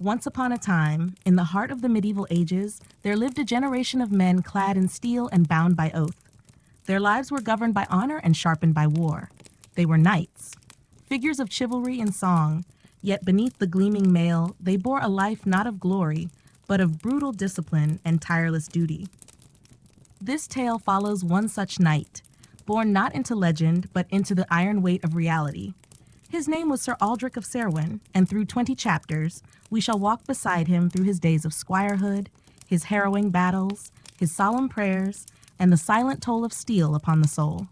Once upon a time, in the heart of the medieval ages, there lived a generation of men clad in steel and bound by oath. Their lives were governed by honor and sharpened by war. They were knights, figures of chivalry and song, yet beneath the gleaming mail, they bore a life not of glory, but of brutal discipline and tireless duty. This tale follows one such knight, born not into legend, but into the iron weight of reality. His name was Sir Aldric of Caerwyn, and through 20 chapters, we shall walk beside him through his days of squirehood, his harrowing battles, his solemn prayers, and the silent toll of steel upon the soul.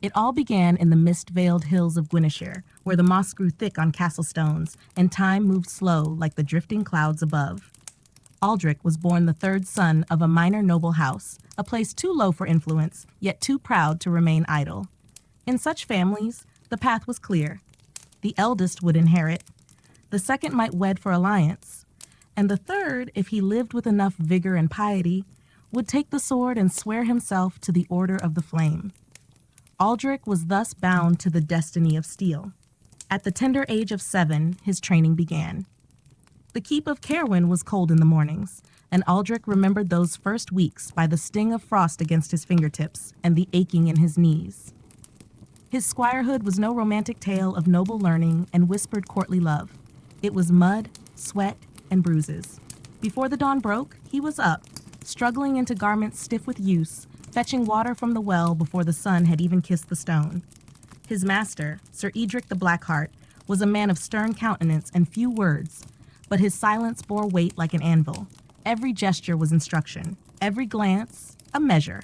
It all began in the mist-veiled hills of Gwyneshire, where the moss grew thick on castle stones, and time moved slow like the drifting clouds above. Aldric was born the third son of a minor noble house, a place too low for influence, yet too proud to remain idle. In such families, the path was clear. The eldest would inherit, the second might wed for alliance, and the third, if he lived with enough vigor and piety, would take the sword and swear himself to the Order of the Flame. Aldric was thus bound to the destiny of steel. At the tender age of 7, his training began. The keep of Caerwyn was cold in the mornings, and Aldric remembered those first weeks by the sting of frost against his fingertips and the aching in his knees. His squirehood was no romantic tale of noble learning and whispered courtly love. It was mud, sweat, and bruises. Before the dawn broke, he was up, struggling into garments stiff with use, fetching water from the well before the sun had even kissed the stone. His master, Sir Aldric the Blackheart, was a man of stern countenance and few words, but his silence bore weight like an anvil. Every gesture was instruction, every glance, a measure.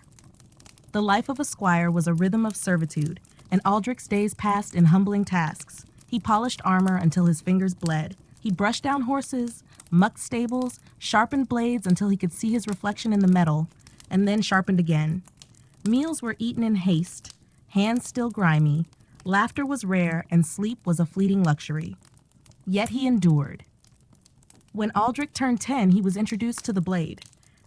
The life of a squire was a rhythm of servitude, and Aldric's days passed in humbling tasks. He polished armor until his fingers bled. He brushed down horses, mucked stables, sharpened blades until he could see his reflection in the metal, and then sharpened again. Meals were eaten in haste, hands still grimy, laughter was rare, and sleep was a fleeting luxury. Yet he endured. When Aldric turned 10, he was introduced to the blade.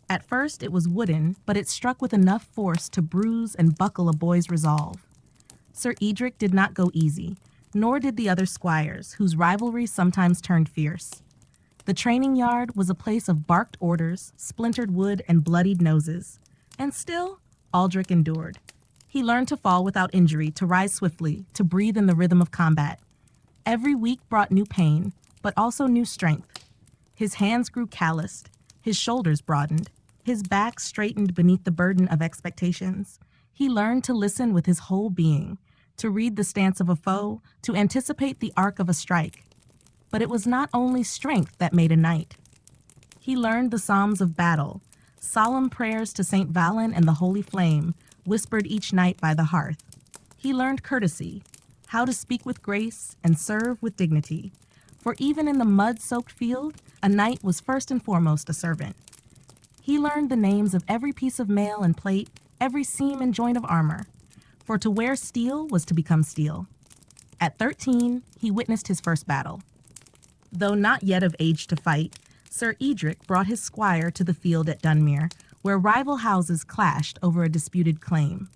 At first, it was wooden, but it struck with enough force to bruise and buckle a boy's resolve. Sir Aldric did not go easy, nor did the other squires, whose rivalry sometimes turned fierce. The training yard was a place of barked orders, splintered wood, and bloodied noses. And still, Aldric endured. He learned to fall without injury, to rise swiftly, to breathe in the rhythm of combat. Every week brought new pain, but also new strength. His hands grew calloused, his shoulders broadened, his back straightened beneath the burden of expectations. He learned to listen with his whole being, to read the stance of a foe, to anticipate the arc of a strike. But it was not only strength that made a knight. He learned the psalms of battle, solemn prayers to St. Valen and the Holy Flame, whispered each night by the hearth. He learned courtesy, how to speak with grace and serve with dignity. For even in the mud-soaked field, a knight was first and foremost a servant. He learned the names of every piece of mail and plate, every seam and joint of armor. For to wear steel was to become steel. At 13, he witnessed his first battle. Though not yet of age to fight, Sir Aldric brought his squire to the field at Dunmere, where rival houses clashed over a disputed claim.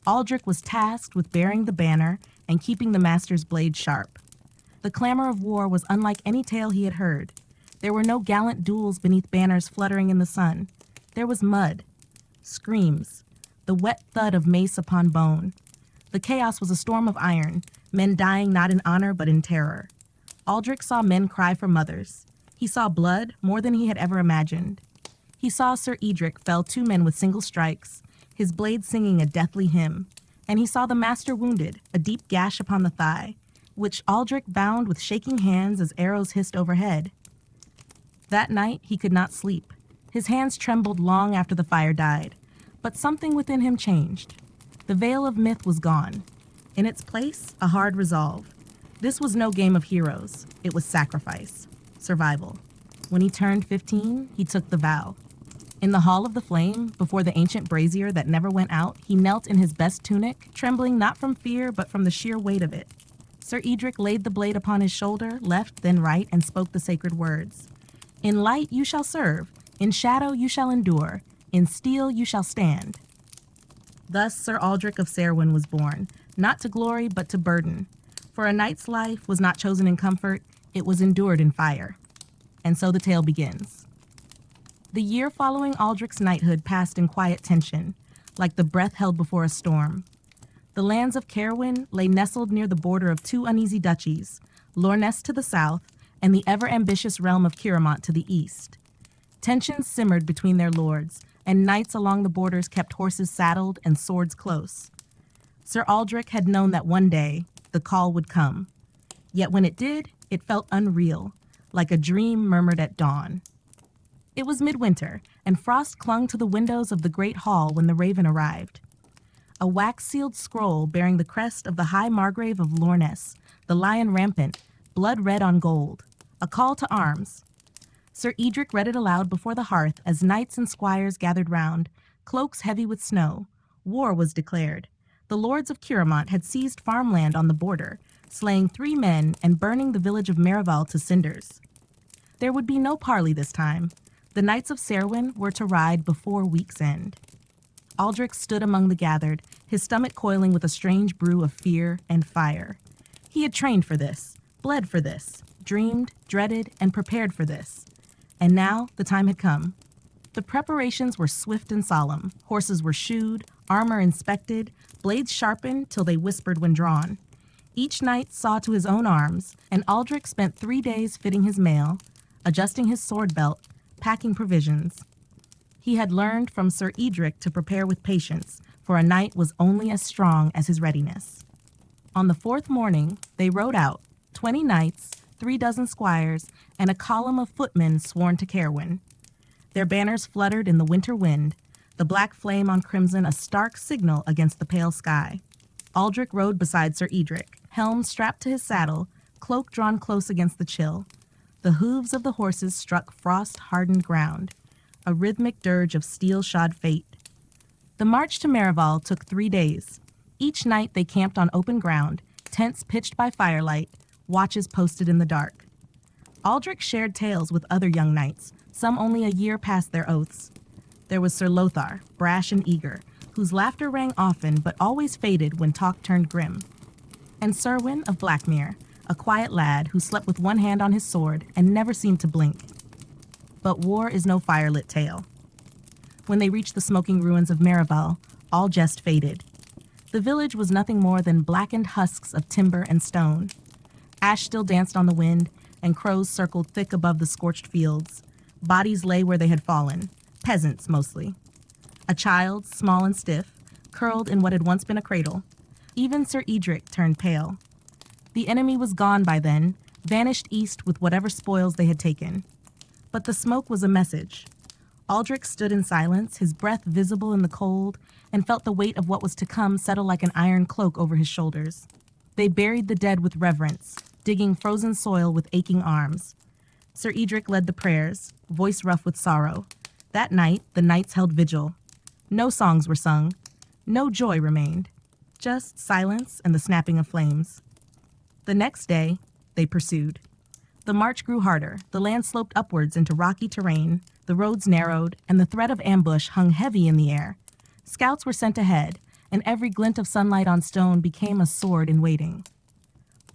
Aldric was tasked with bearing the banner and keeping the master's blade sharp. The clamor of war was unlike any tale he had heard. There were no gallant duels beneath banners fluttering in the sun. There was mud, screams, the wet thud of mace upon bone. The chaos was a storm of iron, men dying not in honor but in terror. Aldric saw men cry for mothers. He saw blood more than he had ever imagined. He saw Sir Aldric fell 2 men with single strikes, his blade singing a deathly hymn, and he saw the master wounded, a deep gash upon the thigh, which Aldric bound with shaking hands as arrows hissed overhead. That night he could not sleep. His hands trembled long after the fire died. But something within him changed. The veil of myth was gone. In its place, a hard resolve. This was no game of heroes. It was sacrifice, survival. When he turned 15, he took the vow. In the hall of the flame, before the ancient brazier that never went out, he knelt in his best tunic, trembling not from fear, but from the sheer weight of it. Sir Aldric laid the blade upon his shoulder, left, then right, and spoke the sacred words. In light you shall serve, in shadow you shall endure, in steel you shall stand. Thus Sir Aldric of Caerwyn was born, not to glory but to burden. For a knight's life was not chosen in comfort, it was endured in fire. And so the tale begins. The year following Aldric's knighthood passed in quiet tension, like the breath held before a storm. The lands of Caerwyn lay nestled near the border of two uneasy duchies, Lorness to the south and the ever-ambitious realm of Caerwyn to the east. Tensions simmered between their lords, and knights along the borders kept horses saddled and swords close. Sir Aldric had known that one day the call would come. Yet when it did, it felt unreal, like a dream murmured at dawn. It was midwinter, and frost clung to the windows of the great hall when the raven arrived. A wax-sealed scroll bearing the crest of the High Margrave of Lorness, the lion rampant, blood red on gold, a call to arms. Sir Aldric read it aloud before the hearth as knights and squires gathered round, cloaks heavy with snow. War was declared. The lords of Caerwyn had seized farmland on the border, slaying 3 men and burning the village of Merival to cinders. There would be no parley this time. The knights of Caerwyn were to ride before week's end. Aldric stood among the gathered, his stomach coiling with a strange brew of fear and fire. He had trained for this, bled for this, dreamed, dreaded, and prepared for this. And now the time had come. The preparations were swift and solemn. Horses were shoed, armor inspected, blades sharpened till they whispered when drawn. Each knight saw to his own arms, and Aldric spent 3 days fitting his mail, adjusting his sword belt, packing provisions. He had learned from Sir Aldric to prepare with patience, for a knight was only as strong as his readiness. On the 4th morning, they rode out, 20 knights, 36 squires, and a column of footmen sworn to Caerwyn. Their banners fluttered in the winter wind, the black flame on crimson a stark signal against the pale sky. Aldric rode beside Sir Aldric, helm strapped to his saddle, cloak drawn close against the chill. The hooves of the horses struck frost-hardened ground, a rhythmic dirge of steel-shod fate. The march to Merival took 3 days. Each night they camped on open ground, tents pitched by firelight, watches posted in the dark. Aldric shared tales with other young knights, some only a year past their oaths. There was Sir Lothar, brash and eager, whose laughter rang often but always faded when talk turned grim. And Serwyn of Blackmere, a quiet lad who slept with one hand on his sword and never seemed to blink. But war is no firelit tale. When they reached the smoking ruins of Merival, all jest faded. The village was nothing more than blackened husks of timber and stone. Ash still danced on the wind, and crows circled thick above the scorched fields. Bodies lay where they had fallen, peasants mostly. A child, small and stiff, curled in what had once been a cradle. Even Sir Aldric turned pale. The enemy was gone by then, vanished east with whatever spoils they had taken. But the smoke was a message. Aldric stood in silence, his breath visible in the cold, and felt the weight of what was to come settle like an iron cloak over his shoulders. They buried the dead with reverence, digging frozen soil with aching arms. Sir Aldric led the prayers, voice rough with sorrow. That night, the knights held vigil. No songs were sung. No joy remained. Just silence and the snapping of flames. The next day, they pursued. The march grew harder. The land sloped upwards into rocky terrain. The roads narrowed, and the threat of ambush hung heavy in the air. Scouts were sent ahead, and every glint of sunlight on stone became a sword in waiting.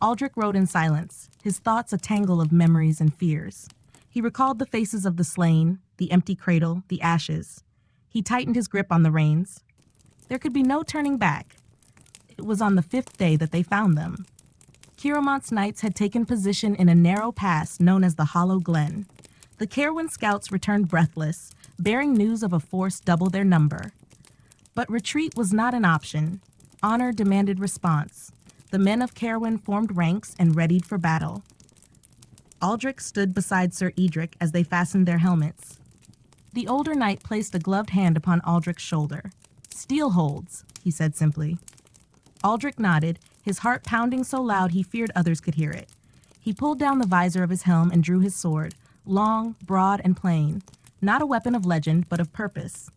Aldric rode in silence, his thoughts a tangle of memories and fears. He recalled the faces of the slain, the empty cradle, the ashes. He tightened his grip on the reins. There could be no turning back. It was on the 5th day that they found them. Caerwyn's knights had taken position in a narrow pass known as the Hollow Glen. The Caerwyn scouts returned breathless, bearing news of a force double their number. But retreat was not an option. Honor demanded response. The men of Caerwyn formed ranks and readied for battle. Aldric stood beside Sir Aldric as they fastened their helmets. The older knight placed a gloved hand upon Aldric's shoulder. "Steel holds," he said simply. Aldric nodded, his heart pounding so loud he feared others could hear it. He pulled down the visor of his helm and drew his sword, long, broad, and plain, not a weapon of legend, but of purpose.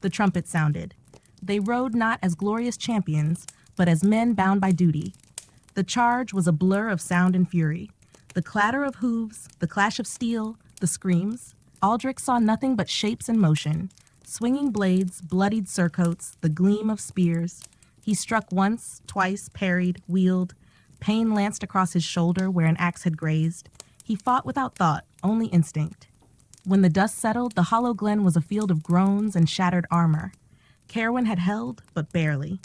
The trumpet sounded. They rode not as glorious champions, but as men bound by duty. The charge was a blur of sound and fury. The clatter of hooves, the clash of steel, the screams. Aldric saw nothing but shapes in motion, swinging blades, bloodied surcoats, the gleam of spears. He struck once, twice, parried, wheeled. Pain lanced across his shoulder where an axe had grazed. He fought without thought, only instinct. When the dust settled, the hollow glen was a field of groans and shattered armor. Caerwyn had held, but barely.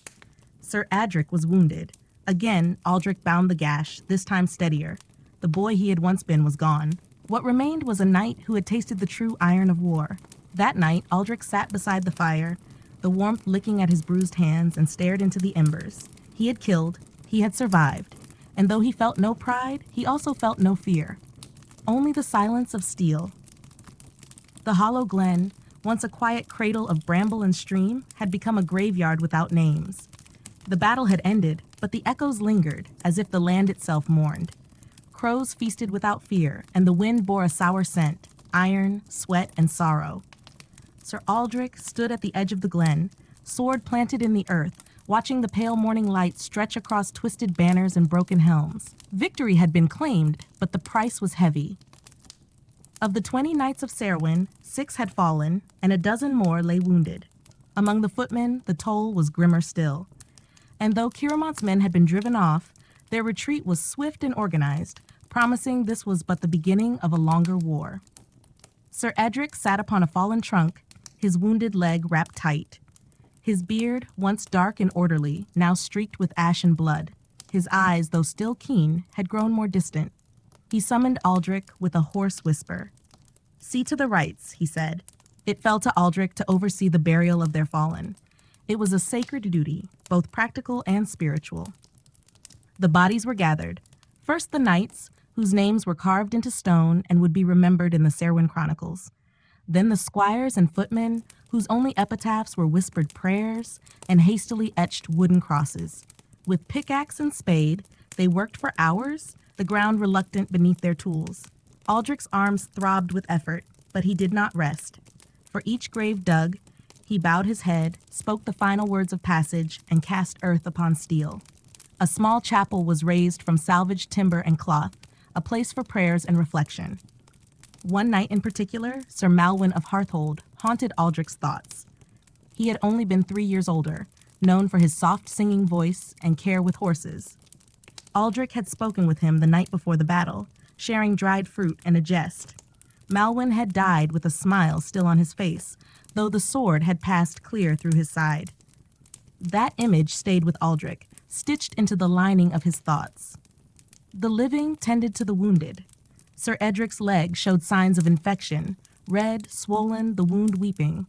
Sir Aldric was wounded. Again, Aldric bound the gash, this time steadier. The boy he had once been was gone. What remained was a knight who had tasted the true iron of war. That night, Aldric sat beside the fire, the warmth licking at his bruised hands, and stared into the embers. He had killed, he had survived, and though he felt no pride, he also felt no fear. Only the silence of steel. The hollow glen, once a quiet cradle of bramble and stream, had become a graveyard without names. The battle had ended, but the echoes lingered, as if the land itself mourned. Crows feasted without fear, and the wind bore a sour scent, iron, sweat, and sorrow. Sir Aldric stood at the edge of the glen, sword planted in the earth, watching the pale morning light stretch across twisted banners and broken helms. Victory had been claimed, but the price was heavy. Of the 20 knights of Caerwyn, 6 had fallen, and a dozen more lay wounded. Among the footmen, the toll was grimmer still. And though Kiremont's men had been driven off, their retreat was swift and organized, promising this was but the beginning of a longer war. Sir Aldric sat upon a fallen trunk, his wounded leg wrapped tight. His beard, once dark and orderly, now streaked with ash and blood. His eyes, though still keen, had grown more distant. He summoned Aldric with a hoarse whisper. "See to the rites," he said. It fell to Aldric to oversee the burial of their fallen. It was a sacred duty, both practical and spiritual. The bodies were gathered. First the knights, whose names were carved into stone and would be remembered in the Caerwyn Chronicles. Then the squires and footmen, whose only epitaphs were whispered prayers and hastily etched wooden crosses. With pickaxe and spade, they worked for hours, the ground reluctant beneath their tools. Aldric's arms throbbed with effort, but he did not rest. For each grave dug, he bowed his head, spoke the final words of passage, and cast earth upon steel. A small chapel was raised from salvaged timber and cloth, a place for prayers and reflection. One night in particular, Sir Malwyn of Hearthold, haunted Aldric's thoughts. He had only been 3 years older, known for his soft singing voice and care with horses. Aldric had spoken with him the night before the battle, sharing dried fruit and a jest. Malwyn had died with a smile still on his face, though the sword had passed clear through his side. That image stayed with Aldric, stitched into the lining of his thoughts. The living tended to the wounded. Sir Aldric's leg showed signs of infection, red, swollen, the wound weeping.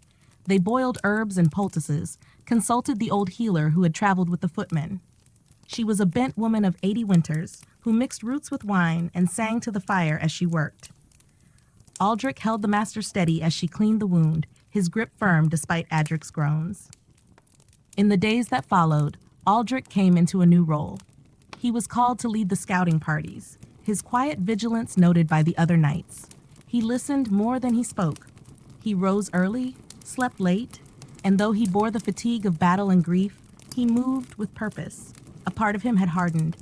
They boiled herbs and poultices, consulted the old healer who had traveled with the footmen. She was a bent woman of 80 winters, who mixed roots with wine and sang to the fire as she worked. Aldric held the master steady as she cleaned the wound, his grip firm despite Aldric's groans. In the days that followed, Aldric came into a new role. He was called to lead the scouting parties, his quiet vigilance noted by the other knights. He listened more than he spoke. He rose early, slept late, and though he bore the fatigue of battle and grief, he moved with purpose. A part of him had hardened,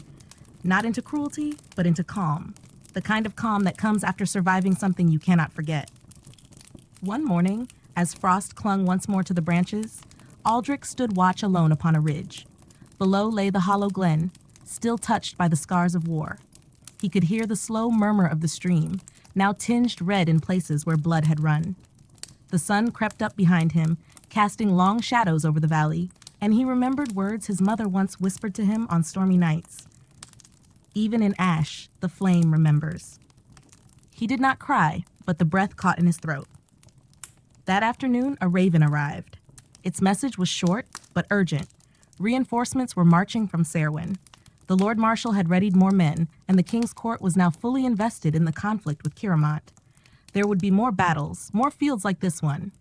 not into cruelty, but into calm, the kind of calm that comes after surviving something you cannot forget. One morning, as frost clung once more to the branches, Aldric stood watch alone upon a ridge. Below lay the hollow glen, still touched by the scars of war. He could hear the slow murmur of the stream, now tinged red in places where blood had run. The sun crept up behind him, casting long shadows over the valley, and he remembered words his mother once whispered to him on stormy nights. Even in ash, the flame remembers. He did not cry, but the breath caught in his throat. That afternoon, a raven arrived. Its message was short, but urgent. Reinforcements were marching from Caerwyn. The Lord Marshal had readied more men, and the King's court was now fully invested in the conflict with Caeremont. There would be more battles, more fields like this one.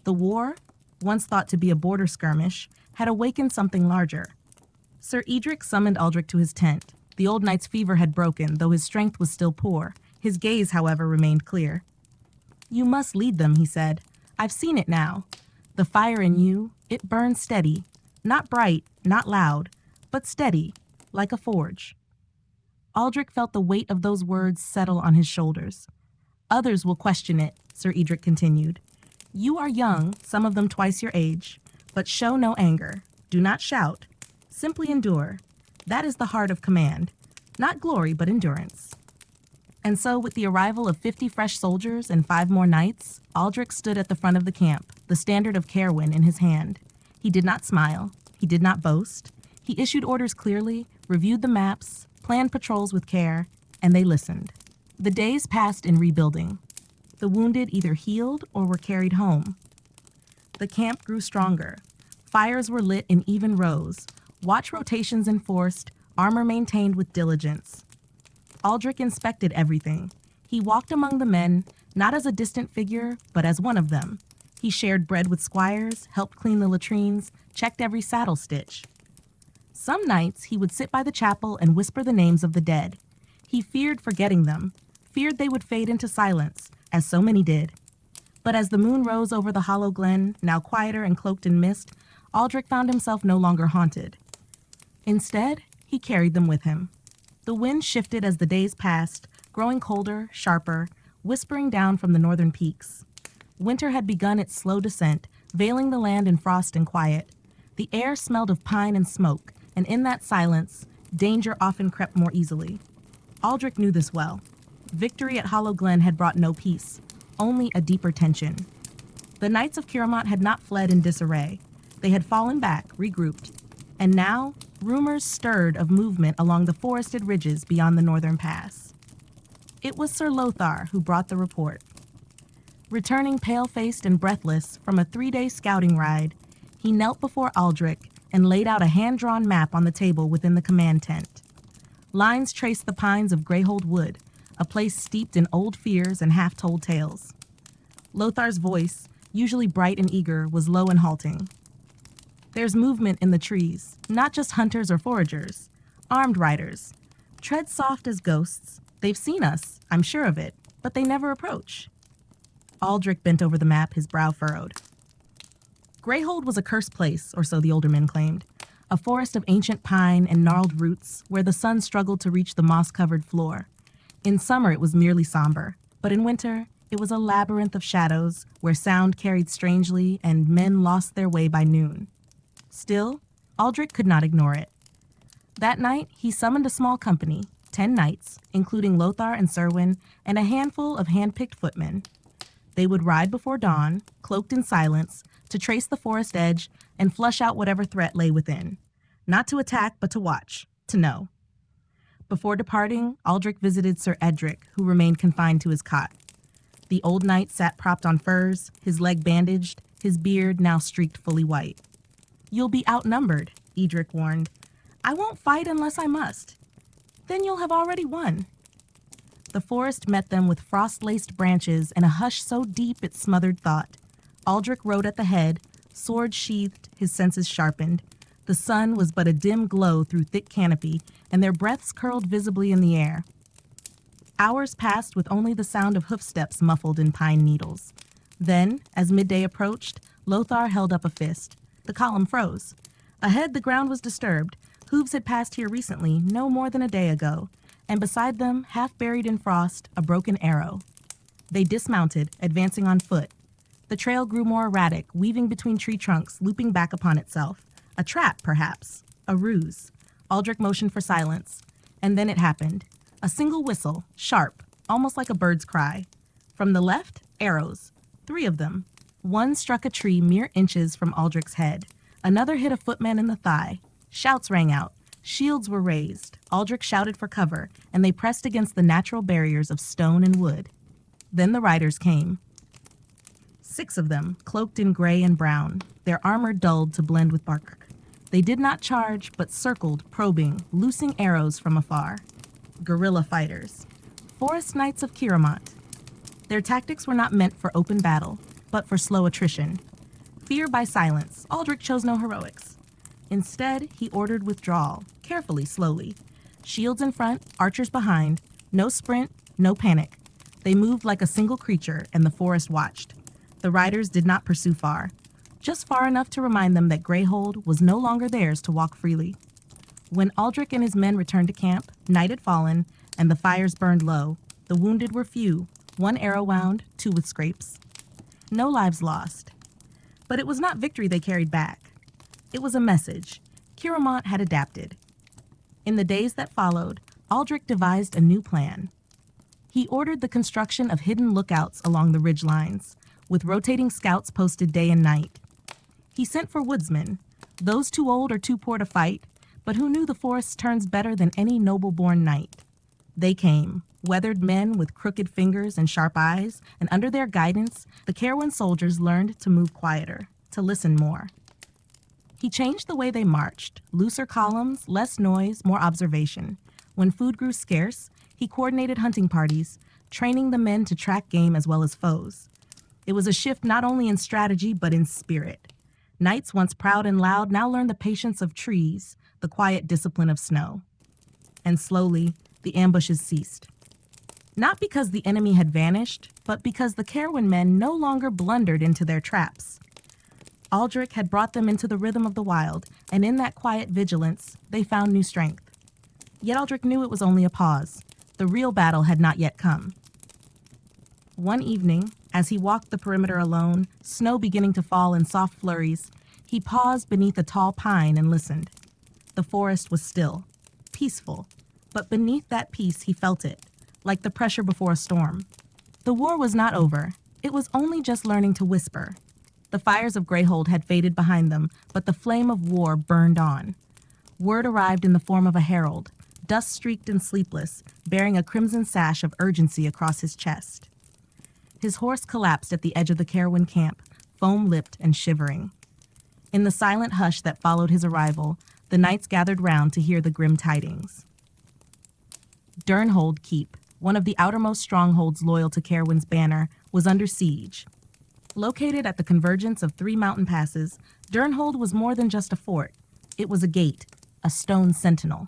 The war, once thought to be a border skirmish, had awakened something larger. Sir Aldric summoned Aldric to his tent. The old knight's fever had broken, though his strength was still poor. His gaze, however, remained clear. "You must lead them," he said. "I've seen it now. The fire in you, it burns steady. Not bright, not loud, but steady, like a forge." Aldric felt the weight of those words settle on his shoulders. "Others will question it," Sir Aldric continued. "You are young, some of them twice your age, but show no anger. Do not shout. Simply endure. That is the heart of command. Not glory, but endurance." And so, with the arrival of 50 fresh soldiers and 5 more knights, Aldric stood at the front of the camp, the standard of Caerwyn in his hand. He did not smile. He did not boast. He issued orders clearly, reviewed the maps, planned patrols with care, and they listened. The days passed in rebuilding. The wounded either healed or were carried home. The camp grew stronger. Fires were lit in even rows, watch rotations enforced, armor maintained with diligence. Aldric inspected everything. He walked among the men, not as a distant figure, but as one of them. He shared bread with squires, helped clean the latrines, checked every saddle stitch. Some nights he would sit by the chapel and whisper the names of the dead. He feared forgetting them, feared they would fade into silence, as so many did. But as the moon rose over the hollow glen, now quieter and cloaked in mist, Aldric found himself no longer haunted. Instead, he carried them with him. The wind shifted as the days passed, growing colder, sharper, whispering down from the northern peaks. Winter had begun its slow descent, veiling the land in frost and quiet. The air smelled of pine and smoke, and in that silence, danger often crept more easily. Aldric knew this well. Victory at Hollow Glen had brought no peace, only a deeper tension. The Knights of Caerwyn had not fled in disarray. They had fallen back, regrouped, and now rumors stirred of movement along the forested ridges beyond the northern pass. It was Sir Lothar who brought the report. Returning pale-faced and breathless from a 3-day scouting ride, he knelt before Aldric and laid out a hand-drawn map on the table within the command tent. Lines traced the pines of Greyhold Wood, a place steeped in old fears and half-told tales. Lothar's voice, usually bright and eager, was low and halting. There's movement in the trees, not just hunters or foragers, armed riders. Tread soft as ghosts. They've seen us, I'm sure of it, but they never approach. Aldric bent over the map, his brow furrowed. Greyhold was a cursed place, or so the older men claimed, a forest of ancient pine and gnarled roots where the sun struggled to reach the moss-covered floor. In summer it was merely somber, but in winter it was a labyrinth of shadows where sound carried strangely and men lost their way by noon. Still, Aldric could not ignore it. That night, he summoned a small company, 10 knights, including Lothar and Cerwyn, and a handful of hand-picked footmen. They would ride before dawn, cloaked in silence, to trace the forest edge and flush out whatever threat lay within. Not to attack, but to watch, to know. Before departing, Aldric visited Sir Aldric, who remained confined to his cot. The old knight sat propped on furs, his leg bandaged, his beard now streaked fully white. "You'll be outnumbered," Aldric warned. "I won't fight unless I must. Then you'll have already won." The forest met them with frost-laced branches and a hush so deep it smothered thought. Aldric rode at the head, sword sheathed, his senses sharpened. The sun was but a dim glow through thick canopy, and their breaths curled visibly in the air. Hours passed with only the sound of hoofsteps muffled in pine needles. Then, as midday approached, Lothar held up a fist. The column froze. Ahead, the ground was disturbed. Hooves had passed here recently, no more than a day ago, and beside them, half buried in frost, a broken arrow. They dismounted, advancing on foot. The trail grew more erratic, weaving between tree trunks, looping back upon itself. A trap, perhaps. A ruse. Aldric motioned for silence. And then it happened. A single whistle, sharp, almost like a bird's cry. From the left, arrows. 3 of them. One struck a tree mere inches from Aldric's head. Another hit a footman in the thigh. Shouts rang out. Shields were raised. Aldric shouted for cover, and they pressed against the natural barriers of stone and wood. Then the riders came. 6 of them, cloaked in gray and brown, their armor dulled to blend with bark. They did not charge, but circled, probing, loosing arrows from afar. Guerrilla fighters. Forest Knights of Caerwyn. Their tactics were not meant for open battle, but for slow attrition. Fear by silence, Aldric chose no heroics. Instead, he ordered withdrawal, carefully, slowly. Shields in front, archers behind. No sprint, no panic. They moved like a single creature, and the forest watched. The riders did not pursue far, just far enough to remind them that Greyhold was no longer theirs to walk freely. When Aldric and his men returned to camp, night had fallen, and the fires burned low. The wounded were few, 1 arrow wound, 2 with scrapes. No lives lost. But it was not victory they carried back. It was a message. Caerwyn had adapted. In the days that followed, Aldric devised a new plan. He ordered the construction of hidden lookouts along the ridge lines, with rotating scouts posted day and night. He sent for woodsmen, those too old or too poor to fight, but who knew the forest's turns better than any noble-born knight. They came, weathered men with crooked fingers and sharp eyes, and under their guidance, the Caerwyn soldiers learned to move quieter, to listen more. He changed the way they marched, looser columns, less noise, more observation. When food grew scarce, he coordinated hunting parties, training the men to track game as well as foes. It was a shift not only in strategy but in spirit. Knights once proud and loud now learned the patience of trees, the quiet discipline of snow. And slowly, the ambushes ceased. Not because the enemy had vanished, but because the Caerwyn men no longer blundered into their traps. Aldric had brought them into the rhythm of the wild, and in that quiet vigilance, they found new strength. Yet Aldric knew it was only a pause. The real battle had not yet come. One evening, as he walked the perimeter alone, snow beginning to fall in soft flurries, he paused beneath a tall pine and listened. The forest was still, peaceful, but beneath that peace he felt it, like the pressure before a storm. The war was not over. It was only just learning to whisper. The fires of Greyhold had faded behind them, but the flame of war burned on. Word arrived in the form of a herald, dust-streaked and sleepless, bearing a crimson sash of urgency across his chest. His horse collapsed at the edge of the Caerwyn camp, foam-lipped and shivering. In the silent hush that followed his arrival, the knights gathered round to hear the grim tidings. Durnhold Keep, one of the outermost strongholds loyal to Caerwyn's banner, was under siege. Located at the convergence of 3 mountain passes, Durnhold was more than just a fort. It was a gate, a stone sentinel.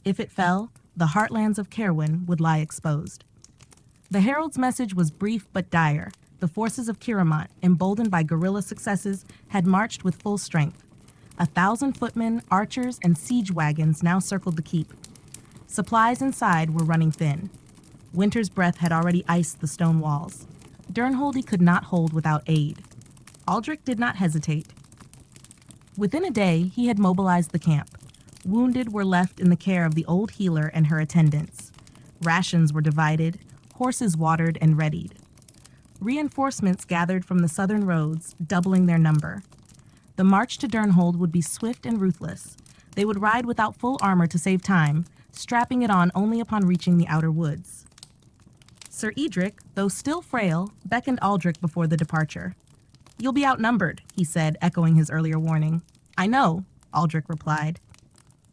If it fell, the heartlands of Caerwyn would lie exposed. The herald's message was brief but dire. The forces of Caerwyn, emboldened by guerrilla successes, had marched with full strength. 1,000 footmen, archers, and siege wagons now circled the keep. Supplies inside were running thin. Winter's breath had already iced the stone walls. Durnhold could not hold without aid. Aldric did not hesitate. Within a day, he had mobilized the camp. Wounded were left in the care of the old healer and her attendants. Rations were divided, horses watered and readied. Reinforcements gathered from the southern roads, doubling their number. The march to Durnhold would be swift and ruthless. They would ride without full armor to save time, strapping it on only upon reaching the outer woods. Sir Aldric, though still frail, beckoned Aldric before the departure. "You'll be outnumbered," he said, echoing his earlier warning. "I know," Aldric replied.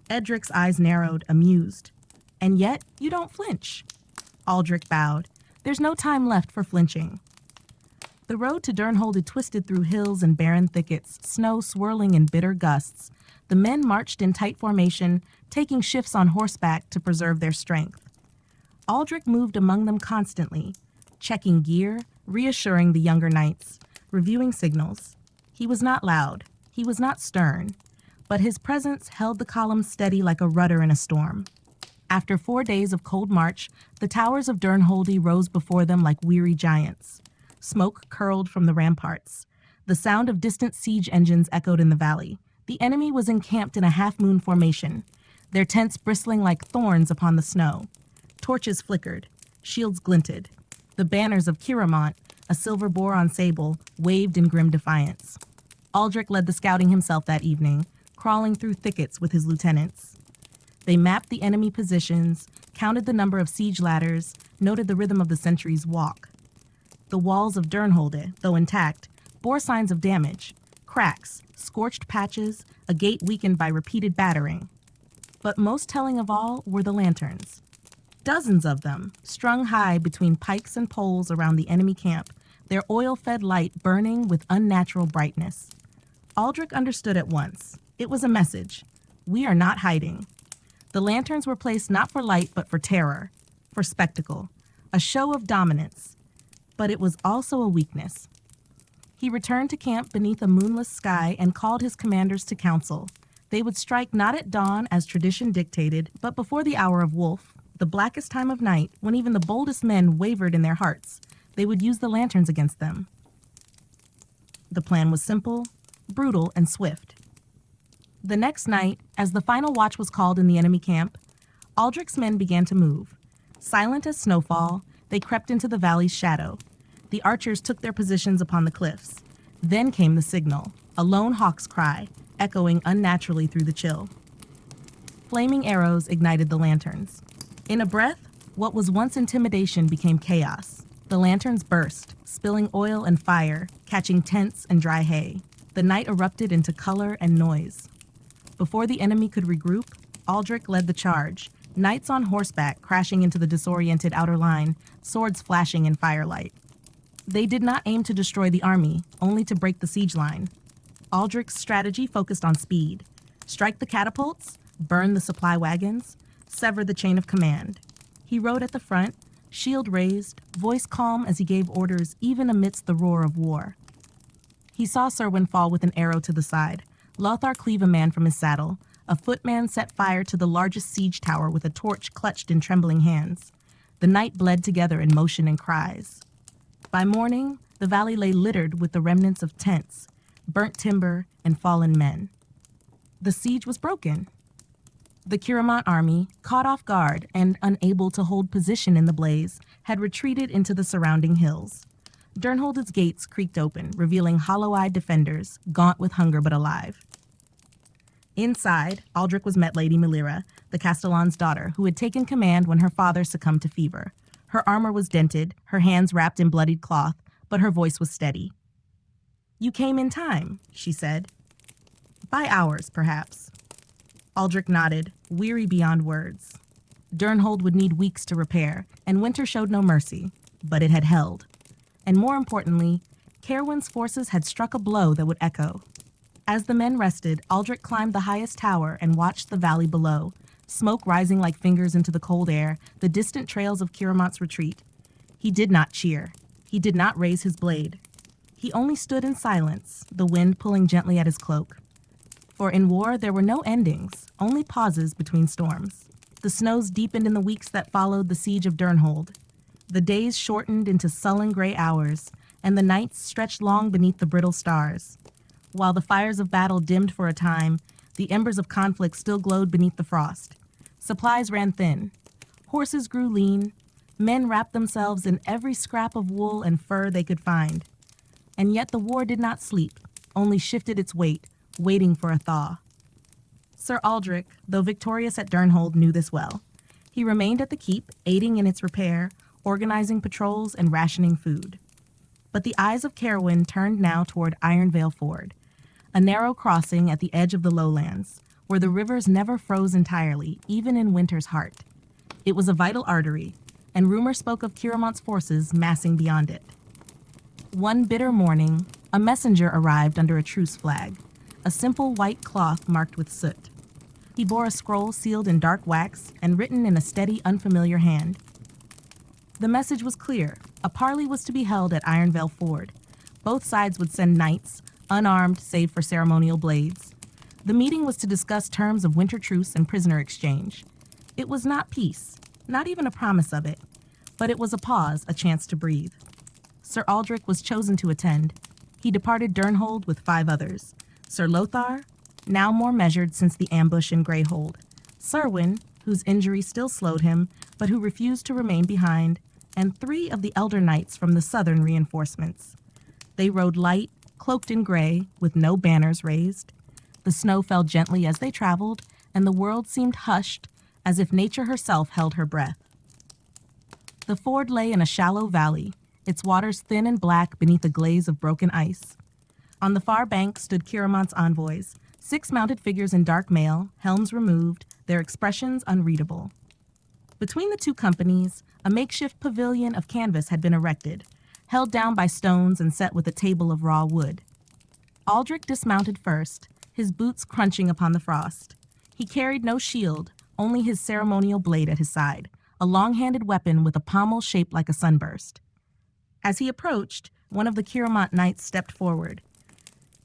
Edric's eyes narrowed, amused. "And yet, you don't flinch." Aldric bowed. "There's no time left for flinching." The road to Durnhold twisted through hills and barren thickets, snow swirling in bitter gusts. The men marched in tight formation, taking shifts on horseback to preserve their strength. Aldric moved among them constantly, checking gear, reassuring the younger knights, reviewing signals. He was not loud. He was not stern. But his presence held the column steady like a rudder in a storm. After 4 days of cold march, the towers of Durnhold rose before them like weary giants. Smoke curled from the ramparts. The sound of distant siege engines echoed in the valley. The enemy was encamped in a half-moon formation, their tents bristling like thorns upon the snow. Torches flickered. Shields glinted. The banners of Caerwyn, a silver boar on sable, waved in grim defiance. Aldric led the scouting himself that evening, crawling through thickets with his lieutenants. They mapped the enemy positions, counted the number of siege ladders, noted the rhythm of the sentries' walk. The walls of Durnhold, though intact, bore signs of damage, cracks, scorched patches, a gate weakened by repeated battering. But most telling of all were the lanterns. Dozens of them, strung high between pikes and poles around the enemy camp, their oil-fed light burning with unnatural brightness. Aldric understood at once. It was a message. We are not hiding. The lanterns were placed not for light but for terror, for spectacle, a show of dominance. But it was also a weakness. He returned to camp beneath a moonless sky and called his commanders to council. They would strike not at dawn as tradition dictated, but before the hour of wolf, the blackest time of night, when even the boldest men wavered in their hearts. They would use the lanterns against them. The plan was simple, brutal, and swift. The next night, as the final watch was called in the enemy camp, Aldric's men began to move. Silent as snowfall, They crept into the valley's shadow. The archers took their positions upon the cliffs. Then came the signal, a lone hawk's cry, echoing unnaturally through the chill. Flaming arrows ignited the lanterns. In a breath, what was once intimidation became chaos. The lanterns burst, spilling oil and fire, catching tents and dry hay. The night erupted into color and noise. Before the enemy could regroup, Aldric led the charge, knights on horseback crashing into the disoriented outer line, swords flashing in firelight. They did not aim to destroy the army, only to break the siege line. Aldric's strategy focused on speed. Strike the catapults, burn the supply wagons, sever the chain of command. He rode at the front, shield raised, voice calm as he gave orders even amidst the roar of war. He saw Cerwyn fall with an arrow to the side, Lothar cleave a man from his saddle, a footman set fire to the largest siege tower with a torch clutched in trembling hands. The night bled together in motion and cries. By morning, the valley lay littered with the remnants of tents, burnt timber, and fallen men. The siege was broken. The Caerwyn army, caught off guard and unable to hold position in the blaze, had retreated into the surrounding hills. Durnhold's gates creaked open, revealing hollow-eyed defenders, gaunt with hunger but alive. Inside, Aldric was met Lady Melira, the Castellan's daughter, who had taken command when her father succumbed to fever. Her armor was dented, her hands wrapped in bloodied cloth, but her voice was steady. "You came in time," she said. "By hours, perhaps." Aldric nodded, weary beyond words. Durnhold would need weeks to repair, and winter showed no mercy, but it had held. And more importantly, Caerwyn's forces had struck a blow that would echo. As the men rested, Aldric climbed the highest tower and watched the valley below, smoke rising like fingers into the cold air, the distant trails of Caerwyn's retreat. He did not cheer. He did not raise his blade. He only stood in silence, the wind pulling gently at his cloak. For in war there were no endings, only pauses between storms. The snows deepened in the weeks that followed the siege of Durnhold. The days shortened into sullen gray hours, and the nights stretched long beneath the brittle stars. While the fires of battle dimmed for a time, the embers of conflict still glowed beneath the frost. Supplies ran thin. Horses grew lean. Men wrapped themselves in every scrap of wool and fur they could find. And yet the war did not sleep, only shifted its weight, waiting for a thaw. Sir Aldric, though victorious at Durnhold, knew this well. He remained at the keep, aiding in its repair, organizing patrols and rationing food. But the eyes of Caerwyn turned now toward Ironvale Ford, a narrow crossing at the edge of the lowlands, where the rivers never froze entirely, even in winter's heart. It was a vital artery, and rumor spoke of Caerwyn's forces massing beyond it. One bitter morning, a messenger arrived under a truce flag, a simple white cloth marked with soot. He bore a scroll sealed in dark wax and written in a steady, unfamiliar hand. The message was clear. A parley was to be held at Ironvale Ford. Both sides would send knights, unarmed save for ceremonial blades. The meeting was to discuss terms of winter truce and prisoner exchange. It was not peace, not even a promise of it, but it was a pause, a chance to breathe. Sir Aldric was chosen to attend. He departed Durnhold with 5 others. Sir Lothar, now more measured since the ambush in Greyhold. Cerwyn, whose injury still slowed him, but who refused to remain behind, and 3 of the elder knights from the southern reinforcements. They rode light, cloaked in gray, with no banners raised. The snow fell gently as they traveled, and the world seemed hushed, as if nature herself held her breath. The ford lay in a shallow valley, its waters thin and black beneath a glaze of broken ice. On the far bank stood Caerwyn's envoys, 6 mounted figures in dark mail, helms removed, their expressions unreadable. Between the 2 companies, a makeshift pavilion of canvas had been erected, held down by stones and set with a table of raw wood. Aldric dismounted first, his boots crunching upon the frost. He carried no shield, only his ceremonial blade at his side, a long-handed weapon with a pommel shaped like a sunburst. As he approached, one of the Caerwyn knights stepped forward.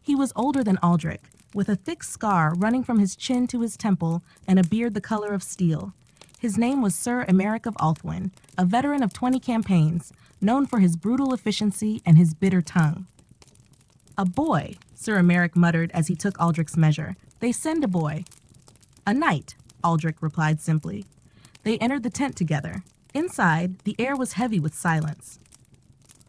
He was older than Aldric, with a thick scar running from his chin to his temple and a beard the color of steel. His name was Sir Aldric of Caerwyn, a veteran of 20 campaigns, known for his brutal efficiency and his bitter tongue. "A boy," Sir Aldric muttered as he took Aldric's measure. "They send a boy." "A knight," Aldric replied simply. They entered the tent together. Inside, the air was heavy with silence.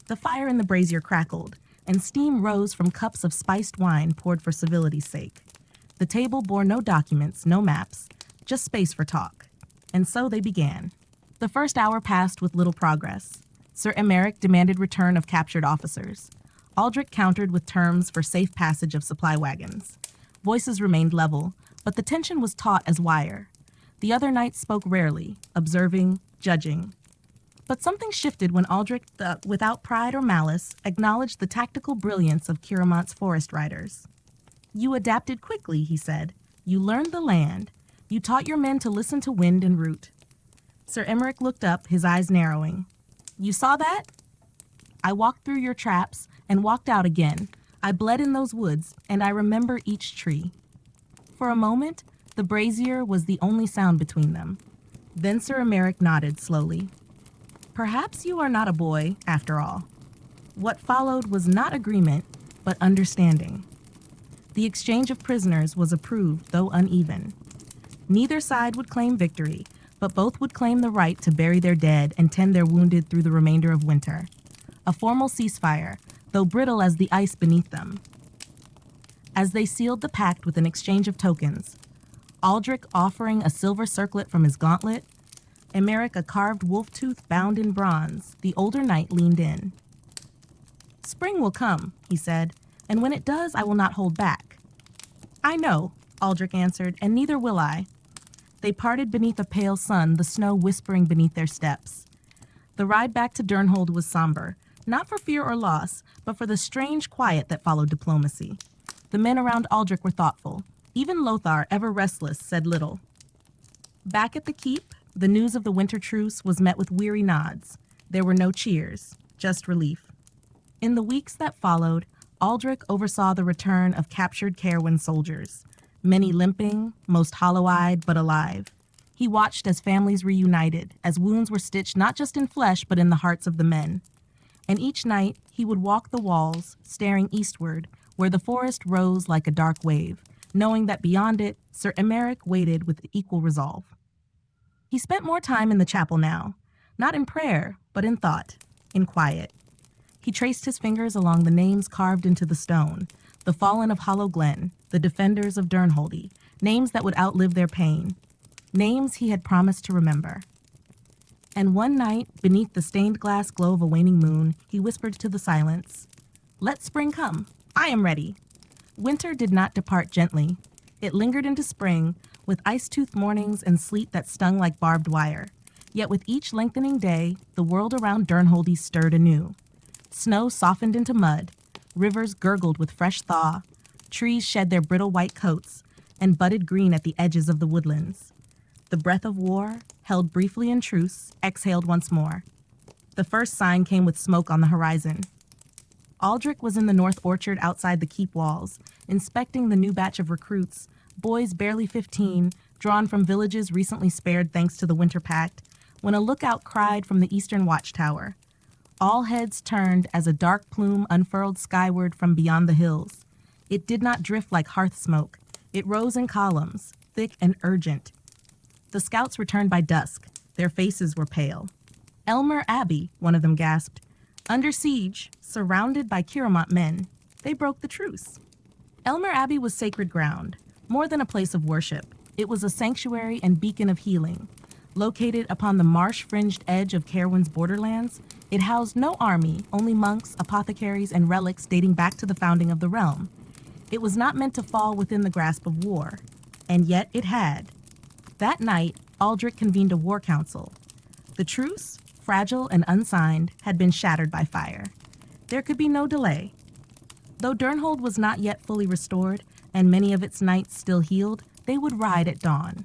The fire in the brazier crackled, and steam rose from cups of spiced wine poured for civility's sake. The table bore no documents, no maps, just space for talk. And so they began. The first hour passed with little progress. Sir Emeric demanded return of captured officers. Aldric countered with terms for safe passage of supply wagons. Voices remained level, but the tension was taut as wire. The other knights spoke rarely, observing, judging. But something shifted when Aldric, without pride or malice, acknowledged the tactical brilliance of Caerwyn's forest riders. "You adapted quickly," he said. "You learned the land. You taught your men to listen to wind and root." Sir Emeric looked up, his eyes narrowing. "You saw that? I walked through your traps and walked out again. I bled in those woods, and I remember each tree." For a moment, the brazier was the only sound between them. Then Sir Emeric nodded slowly. "Perhaps you are not a boy, after all." What followed was not agreement, but understanding. The exchange of prisoners was approved, though uneven. Neither side would claim victory, but both would claim the right to bury their dead and tend their wounded through the remainder of winter. A formal ceasefire, though brittle as the ice beneath them. As they sealed the pact with an exchange of tokens, Aldric offering a silver circlet from his gauntlet, Emeric a carved wolf tooth bound in bronze, the older knight leaned in. "Spring will come," he said, "and when it does, I will not hold back." "I know," Aldric answered, "and neither will I." They parted beneath a pale sun, the snow whispering beneath their steps. The ride back to Durnhold was somber, not for fear or loss, but for the strange quiet that followed diplomacy. The men around Aldric were thoughtful. Even Lothar, ever restless, said little. Back at the keep, the news of the winter truce was met with weary nods. There were no cheers, just relief. In the weeks that followed, Aldric oversaw the return of captured Caerwyn soldiers, many limping, most hollow-eyed but alive. He watched as families reunited, as wounds were stitched not just in flesh but in the hearts of the men. And each night he would walk the walls, staring eastward, where the forest rose like a dark wave, knowing that beyond it, Sir Emeric waited with equal resolve. He spent more time in the chapel now, not in prayer, but in thought, in quiet. He traced his fingers along the names carved into the stone, the fallen of Hollow Glen, the defenders of Durnholdy, names that would outlive their pain, names he had promised to remember. And one night, beneath the stained glass glow of a waning moon, he whispered to the silence, "Let spring come. I am ready." Winter did not depart gently. It lingered into spring, with ice-toothed mornings and sleet that stung like barbed wire. Yet with each lengthening day, the world around Durnholdy stirred anew. Snow softened into mud, rivers gurgled with fresh thaw, trees shed their brittle white coats, and budded green at the edges of the woodlands. The breath of war, held briefly in truce, exhaled once more. The first sign came with smoke on the horizon. Aldric was in the north orchard outside the keep walls, inspecting the new batch of recruits, boys barely 15, drawn from villages recently spared thanks to the winter pact, when a lookout cried from the eastern watchtower. All heads turned as a dark plume unfurled skyward from beyond the hills. It did not drift like hearth smoke. It rose in columns, thick and urgent. The scouts returned by dusk. Their faces were pale. "Elmer Abbey," one of them gasped. Under siege, surrounded by Caerwyn men, they broke the truce. Elmer Abbey was sacred ground, more than a place of worship. It was a sanctuary and beacon of healing. Located upon the marsh-fringed edge of Caerwyn's borderlands, it housed no army, only monks, apothecaries, and relics dating back to the founding of the realm. It was not meant to fall within the grasp of war, and yet it had. That night, Aldric convened a war council. The truce, fragile and unsigned, had been shattered by fire. There could be no delay. Though Durnhold was not yet fully restored, and many of its knights still healed, they would ride at dawn.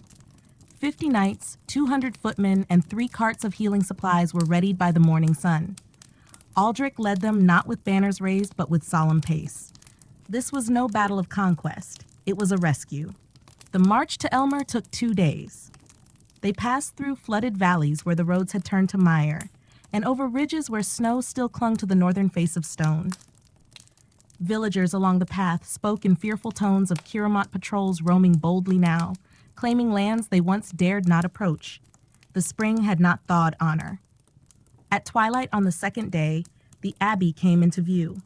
50 knights, 200 footmen, and 3 carts of healing supplies were readied by the morning sun. Aldric led them not with banners raised, but with solemn pace. This was no battle of conquest. It was a rescue. The march to Elmer took 2 days. They passed through flooded valleys where the roads had turned to mire, and over ridges where snow still clung to the northern face of stone. Villagers along the path spoke in fearful tones of Caerwyn patrols roaming boldly now, claiming lands they once dared not approach. The spring had not thawed honor. At twilight on the second day, the abbey came into view.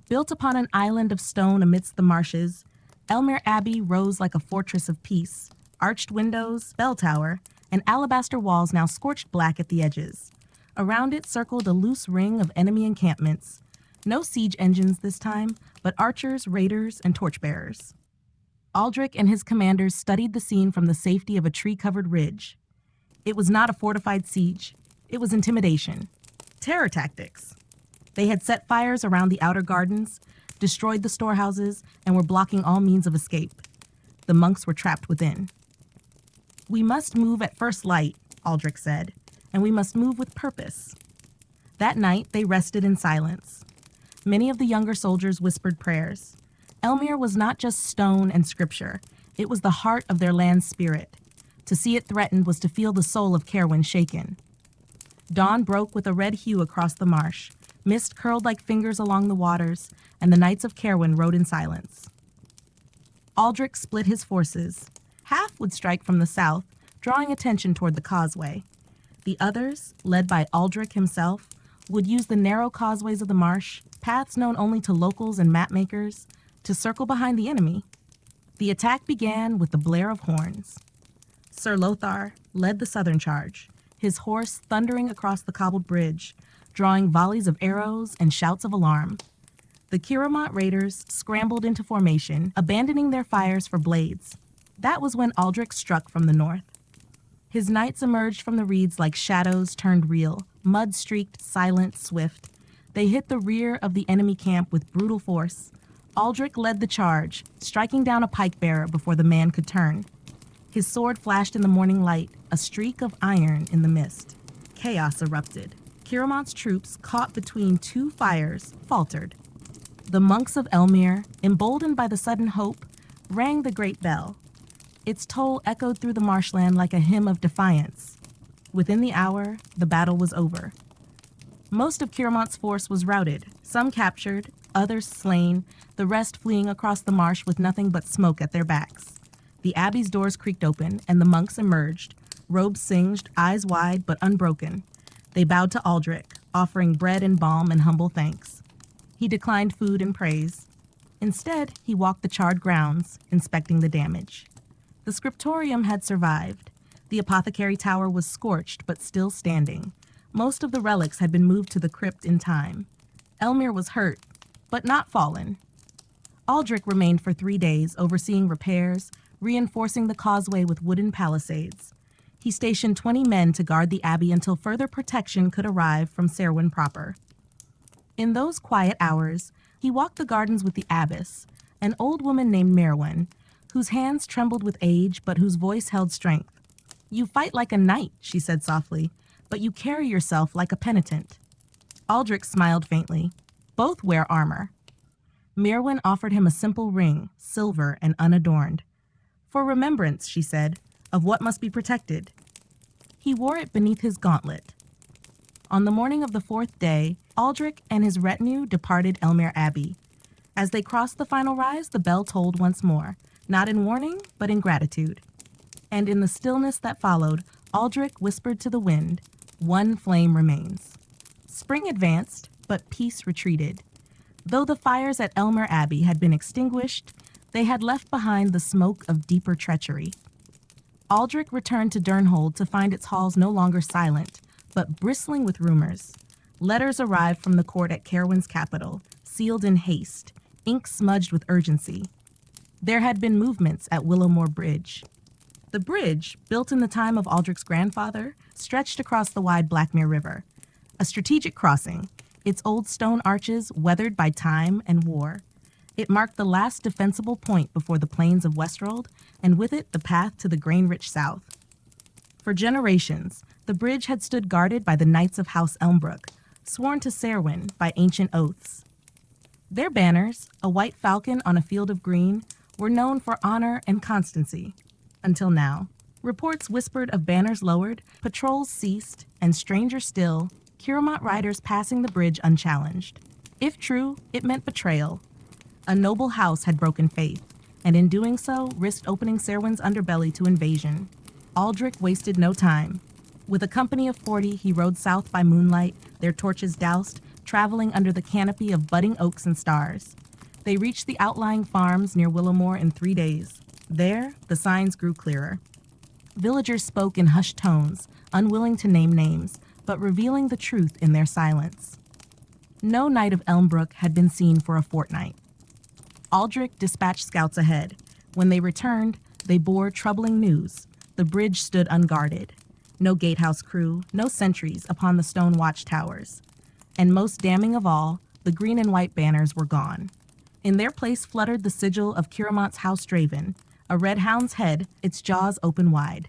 Built upon an island of stone amidst the marshes, Elmere Abbey rose like a fortress of peace, arched windows, bell tower, and alabaster walls now scorched black at the edges. Around it circled a loose ring of enemy encampments. No siege engines this time, but archers, raiders, and torchbearers. Aldric and his commanders studied the scene from the safety of a tree-covered ridge. It was not a fortified siege. It was intimidation. Terror tactics. They had set fires around the outer gardens, destroyed the storehouses, and were blocking all means of escape. The monks were trapped within. "We must move at first light," Aldric said, "and we must move with purpose." That night, they rested in silence. Many of the younger soldiers whispered prayers. Elmere was not just stone and scripture. It was the heart of their land's spirit. To see it threatened was to feel the soul of Caerwyn shaken. Dawn broke with a red hue across the marsh. Mist curled like fingers along the waters, and the knights of Caerwyn rode in silence. Aldric split his forces. Half would strike from the south, drawing attention toward the causeway. The others, led by Aldric himself, would use the narrow causeways of the marsh, paths known only to locals and mapmakers, to circle behind the enemy. The attack began with the blare of horns. Sir Lothar led the southern charge, his horse thundering across the cobbled bridge, drawing volleys of arrows and shouts of alarm. The Caerwyn raiders scrambled into formation, abandoning their fires for blades. That was when Aldric struck from the north. His knights emerged from the reeds like shadows turned real, mud-streaked, silent, swift. They hit the rear of the enemy camp with brutal force. Aldric led the charge, striking down a pike-bearer before the man could turn. His sword flashed in the morning light, a streak of iron in the mist. Chaos erupted. Caerwyn's troops, caught between two fires, faltered. The monks of Elmere, emboldened by the sudden hope, rang the great bell. Its toll echoed through the marshland like a hymn of defiance. Within the hour, the battle was over. Most of Caerwyn's force was routed, some captured, others slain, the rest fleeing across the marsh with nothing but smoke at their backs. The abbey's doors creaked open, and the monks emerged, robes singed, eyes wide but unbroken. They bowed to Aldric, offering bread and balm and humble thanks. He declined food and praise. Instead, he walked the charred grounds, inspecting the damage. The scriptorium had survived. The apothecary tower was scorched but still standing. Most of the relics had been moved to the crypt in time. Elmere was hurt, but not fallen. Aldric remained for 3 days, overseeing repairs, reinforcing the causeway with wooden palisades. He stationed 20 men to guard the abbey until further protection could arrive from Caerwyn proper. In those quiet hours, he walked the gardens with the abbess, an old woman named Merwyn, whose hands trembled with age but whose voice held strength. "You fight like a knight," she said softly, "but you carry yourself like a penitent." Aldric smiled faintly. "Both wear armor." Merwyn offered him a simple ring, silver and unadorned. "For remembrance," she said, "of what must be protected." He wore it beneath his gauntlet. On the morning of the 4th day, Aldric and his retinue departed Elmere Abbey. As they crossed the final rise, the bell tolled once more, not in warning, but in gratitude. And in the stillness that followed, Aldric whispered to the wind, "One flame remains." Spring advanced, but peace retreated. Though the fires at Elmere Abbey had been extinguished, they had left behind the smoke of deeper treachery. Aldric returned to Durnhold to find its halls no longer silent, but bristling with rumors. Letters arrived from the court at Caerwyn's capital, sealed in haste, ink smudged with urgency. There had been movements at Willowmore Bridge. The bridge, built in the time of Aldric's grandfather, stretched across the wide Blackmere River. A strategic crossing, its old stone arches weathered by time and war. It marked the last defensible point before the plains of Westfold, and with it the path to the grain-rich south. For generations, the bridge had stood guarded by the knights of House Elmbrook, sworn to Caerwyn by ancient oaths. Their banners, a white falcon on a field of green, were known for honor and constancy. Until now, reports whispered of banners lowered, patrols ceased, and stranger still, Caerwyn riders passing the bridge unchallenged. If true, it meant betrayal. A noble house had broken faith, and in doing so, risked opening Caerwyn's underbelly to invasion. Aldric wasted no time. With a company of 40, he rode south by moonlight, their torches doused, traveling under the canopy of budding oaks and stars. They reached the outlying farms near Willowmore in 3 days. There, the signs grew clearer. Villagers spoke in hushed tones, unwilling to name names, but revealing the truth in their silence. No knight of Elmbrook had been seen for a fortnight. Aldric dispatched scouts ahead. When they returned, they bore troubling news. The bridge stood unguarded. No gatehouse crew, no sentries upon the stone watchtowers. And most damning of all, the green and white banners were gone. In their place fluttered the sigil of Caerwyn's house draven, a red hound's head, its jaws open wide.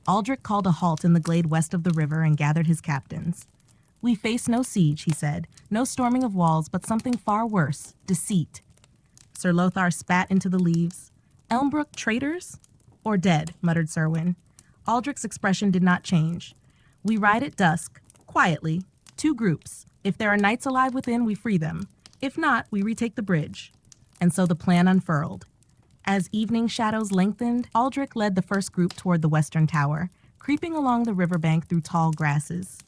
Aldric called a halt in the glade west of the river and gathered his captains. "We face no siege," he said, "no storming of walls, but something far worse, deceit." Sir Lothar spat into the leaves. "Elmbrook traitors? Or dead," muttered Serwyn. Aldric's expression did not change. "We ride at dusk, quietly, 2 groups. If there are knights alive within, we free them. If not, we retake the bridge." And so the plan unfurled. As evening shadows lengthened, Aldric led the first group toward the western tower, creeping along the riverbank through tall grasses.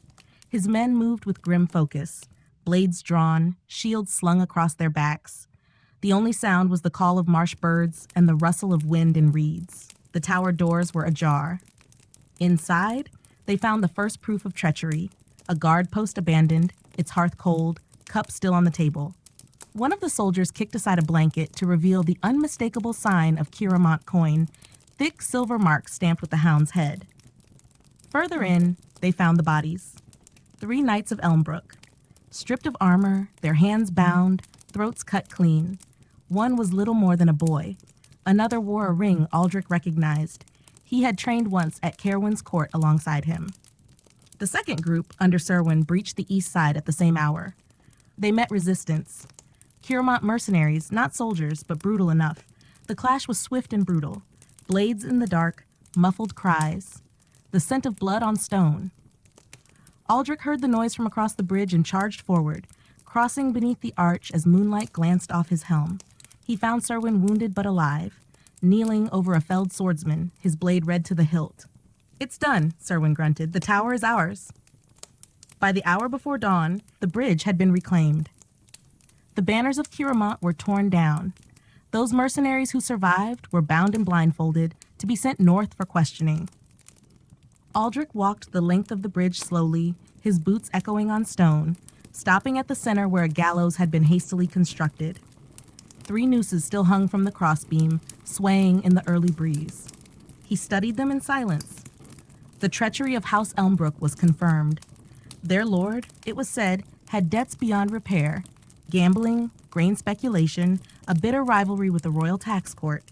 His men moved with grim focus, blades drawn, shields slung across their backs. The only sound was the call of marsh birds and the rustle of wind in reeds. The tower doors were ajar. Inside, they found the first proof of treachery, a guard post abandoned, its hearth cold, cup still on the table. One of the soldiers kicked aside a blanket to reveal the unmistakable sign of Caerwyn coin, thick silver marks stamped with the hound's head. Further in, they found the bodies. 3 knights of Elmbrook, stripped of armor, their hands bound, throats cut clean. One was little more than a boy. Another wore a ring Aldric recognized. He had trained once at Caerwyn's court alongside him. The second group, under Serwyn, breached the east side at the same hour. They met resistance. Caerwyn mercenaries, not soldiers, but brutal enough. The clash was swift and brutal. Blades in the dark, muffled cries. The scent of blood on stone. Aldric heard the noise from across the bridge and charged forward, crossing beneath the arch as moonlight glanced off his helm. He found Serwyn wounded but alive, kneeling over a felled swordsman, his blade red to the hilt. "It's done," Serwyn grunted. "The tower is ours." By the hour before dawn, the bridge had been reclaimed. The banners of Caerwyn were torn down. Those mercenaries who survived were bound and blindfolded to be sent north for questioning. Aldric walked the length of the bridge slowly, his boots echoing on stone, stopping at the center where a gallows had been hastily constructed. 3 nooses still hung from the crossbeam, swaying in the early breeze. He studied them in silence. The treachery of House Elmbrook was confirmed. Their lord, it was said, had debts beyond repair, gambling, grain speculation, a bitter rivalry with the royal tax court.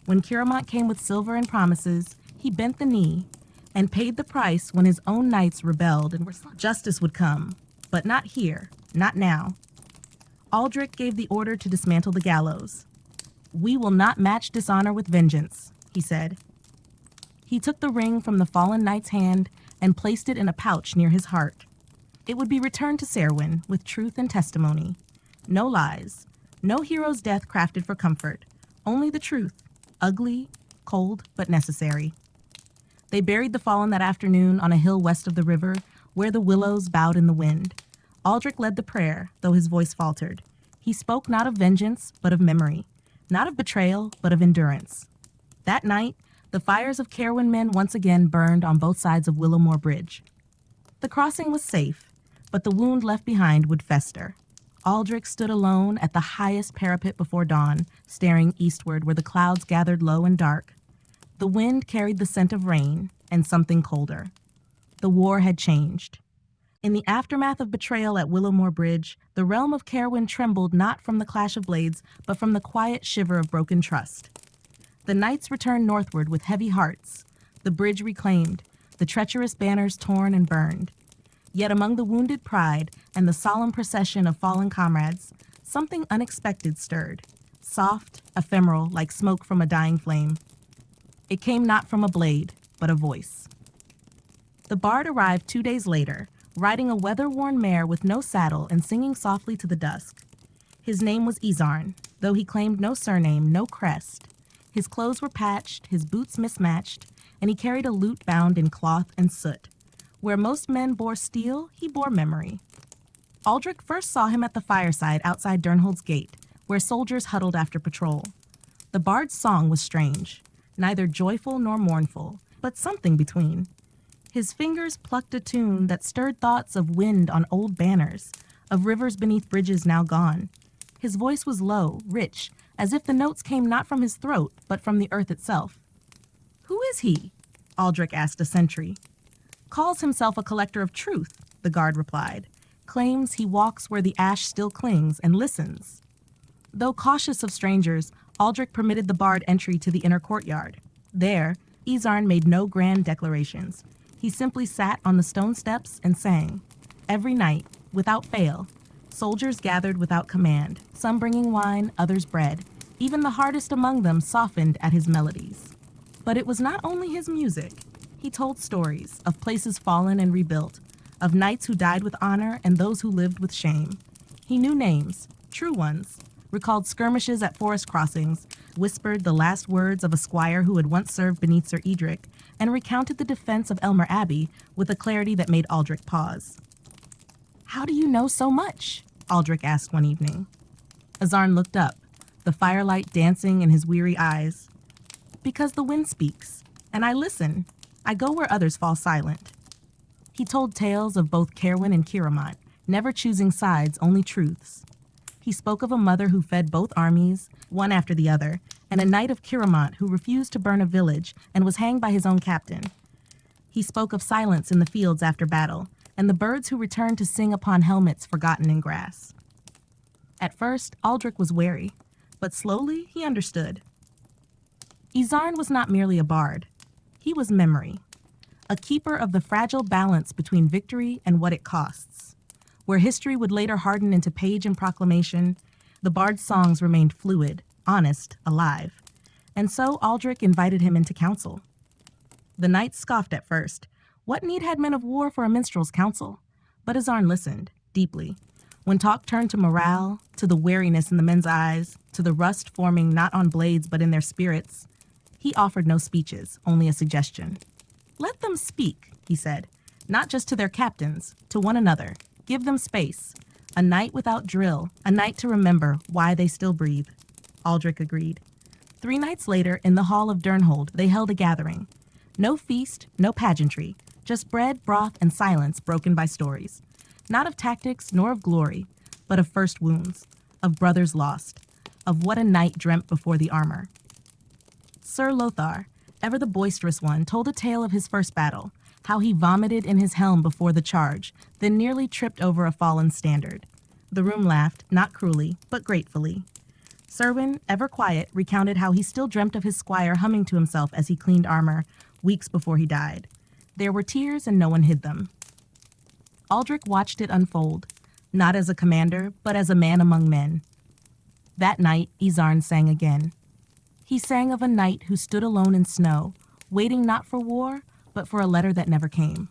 When Caerwyn came with silver and promises, he bent the knee and paid the price when his own knights rebelled and justice would come. But not here, not now. Aldric gave the order to dismantle the gallows. "We will not match dishonor with vengeance," he said. He took the ring from the fallen knight's hand and placed it in a pouch near his heart. It would be returned to Serwyn with truth and testimony. No lies, no hero's death crafted for comfort, only the truth, ugly, cold, but necessary. They buried the fallen that afternoon on a hill west of the river, where the willows bowed in the wind. Aldric led the prayer, though his voice faltered. He spoke not of vengeance, but of memory, not of betrayal, but of endurance. That night, the fires of Caerwyn men once again burned on both sides of Willowmore Bridge. The crossing was safe, but the wound left behind would fester. Aldric stood alone at the highest parapet before dawn, staring eastward where the clouds gathered low and dark. The wind carried the scent of rain and something colder. The war had changed. In the aftermath of betrayal at Willowmore Bridge, the realm of Caerwyn trembled not from the clash of blades, but from the quiet shiver of broken trust. The knights returned northward with heavy hearts, the bridge reclaimed, the treacherous banners torn and burned. Yet among the wounded pride and the solemn procession of fallen comrades, something unexpected stirred, soft, ephemeral, like smoke from a dying flame. It came not from a blade, but a voice. The bard arrived 2 days later, riding a weather-worn mare with no saddle and singing softly to the dusk. His name was Izarn, though he claimed no surname, no crest. His clothes were patched, his boots mismatched, and he carried a lute bound in cloth and soot. Where most men bore steel, he bore memory. Aldric first saw him at the fireside outside Durnhold's gate, where soldiers huddled after patrol. The bard's song was strange, neither joyful nor mournful, but something between. His fingers plucked a tune that stirred thoughts of wind on old banners, of rivers beneath bridges now gone. His voice was low, rich, as if the notes came not from his throat, but from the earth itself. "Who is he?" Aldric asked a sentry. "Calls himself a collector of truth," the guard replied. "Claims he walks where the ash still clings and listens." Though cautious of strangers, Aldric permitted the bard entry to the inner courtyard. There, Izarn made no grand declarations. He simply sat on the stone steps and sang. Every night, without fail, soldiers gathered without command, some bringing wine, others bread. Even the hardest among them softened at his melodies. But it was not only his music. He told stories of places fallen and rebuilt, of knights who died with honor and those who lived with shame. He knew names, true ones, recalled skirmishes at forest crossings, whispered the last words of a squire who had once served beneath Sir Aldric, and recounted the defense of Elmer Abbey with a clarity that made Aldric pause. "How do you know so much?" Aldric asked one evening. Izarn looked up, the firelight dancing in his weary eyes. "Because the wind speaks, and I listen. I go where others fall silent." He told tales of both Caerwyn and Caerwyn, never choosing sides, only truths. He spoke of a mother who fed both armies, one after the other, and a knight of Caerwyn who refused to burn a village and was hanged by his own captain. He spoke of silence in the fields after battle, and the birds who returned to sing upon helmets forgotten in grass. At first, Aldric was wary, but slowly he understood. Izarn was not merely a bard. He was memory, a keeper of the fragile balance between victory and what it costs. Where history would later harden into page and proclamation, the bard's songs remained fluid, honest, alive. And so Aldric invited him into council. The knight scoffed at first. What need had men of war for a minstrel's council? But Izarn listened, deeply. When talk turned to morale, to the wariness in the men's eyes, to the rust forming not on blades but in their spirits, he offered no speeches, only a suggestion. "Let them speak," he said, "not just to their captains, to one another. Give them space. A night without drill, a night to remember why they still breathe." Aldric agreed. 3 nights later, in the hall of Durnhold, they held a gathering. No feast, no pageantry, just bread, broth, and silence broken by stories. Not of tactics nor of glory, but of first wounds, of brothers lost, of what a knight dreamt before the armor. Sir Lothar, ever the boisterous one, told a tale of his first battle, how he vomited in his helm before the charge, then nearly tripped over a fallen standard. The room laughed, not cruelly, but gratefully. Serwyn, ever quiet, recounted how he still dreamt of his squire humming to himself as he cleaned armor, weeks before he died. There were tears and no one hid them. Aldric watched it unfold, not as a commander, but as a man among men. That night, Izarn sang again. He sang of a knight who stood alone in snow, waiting not for war, but for a letter that never came.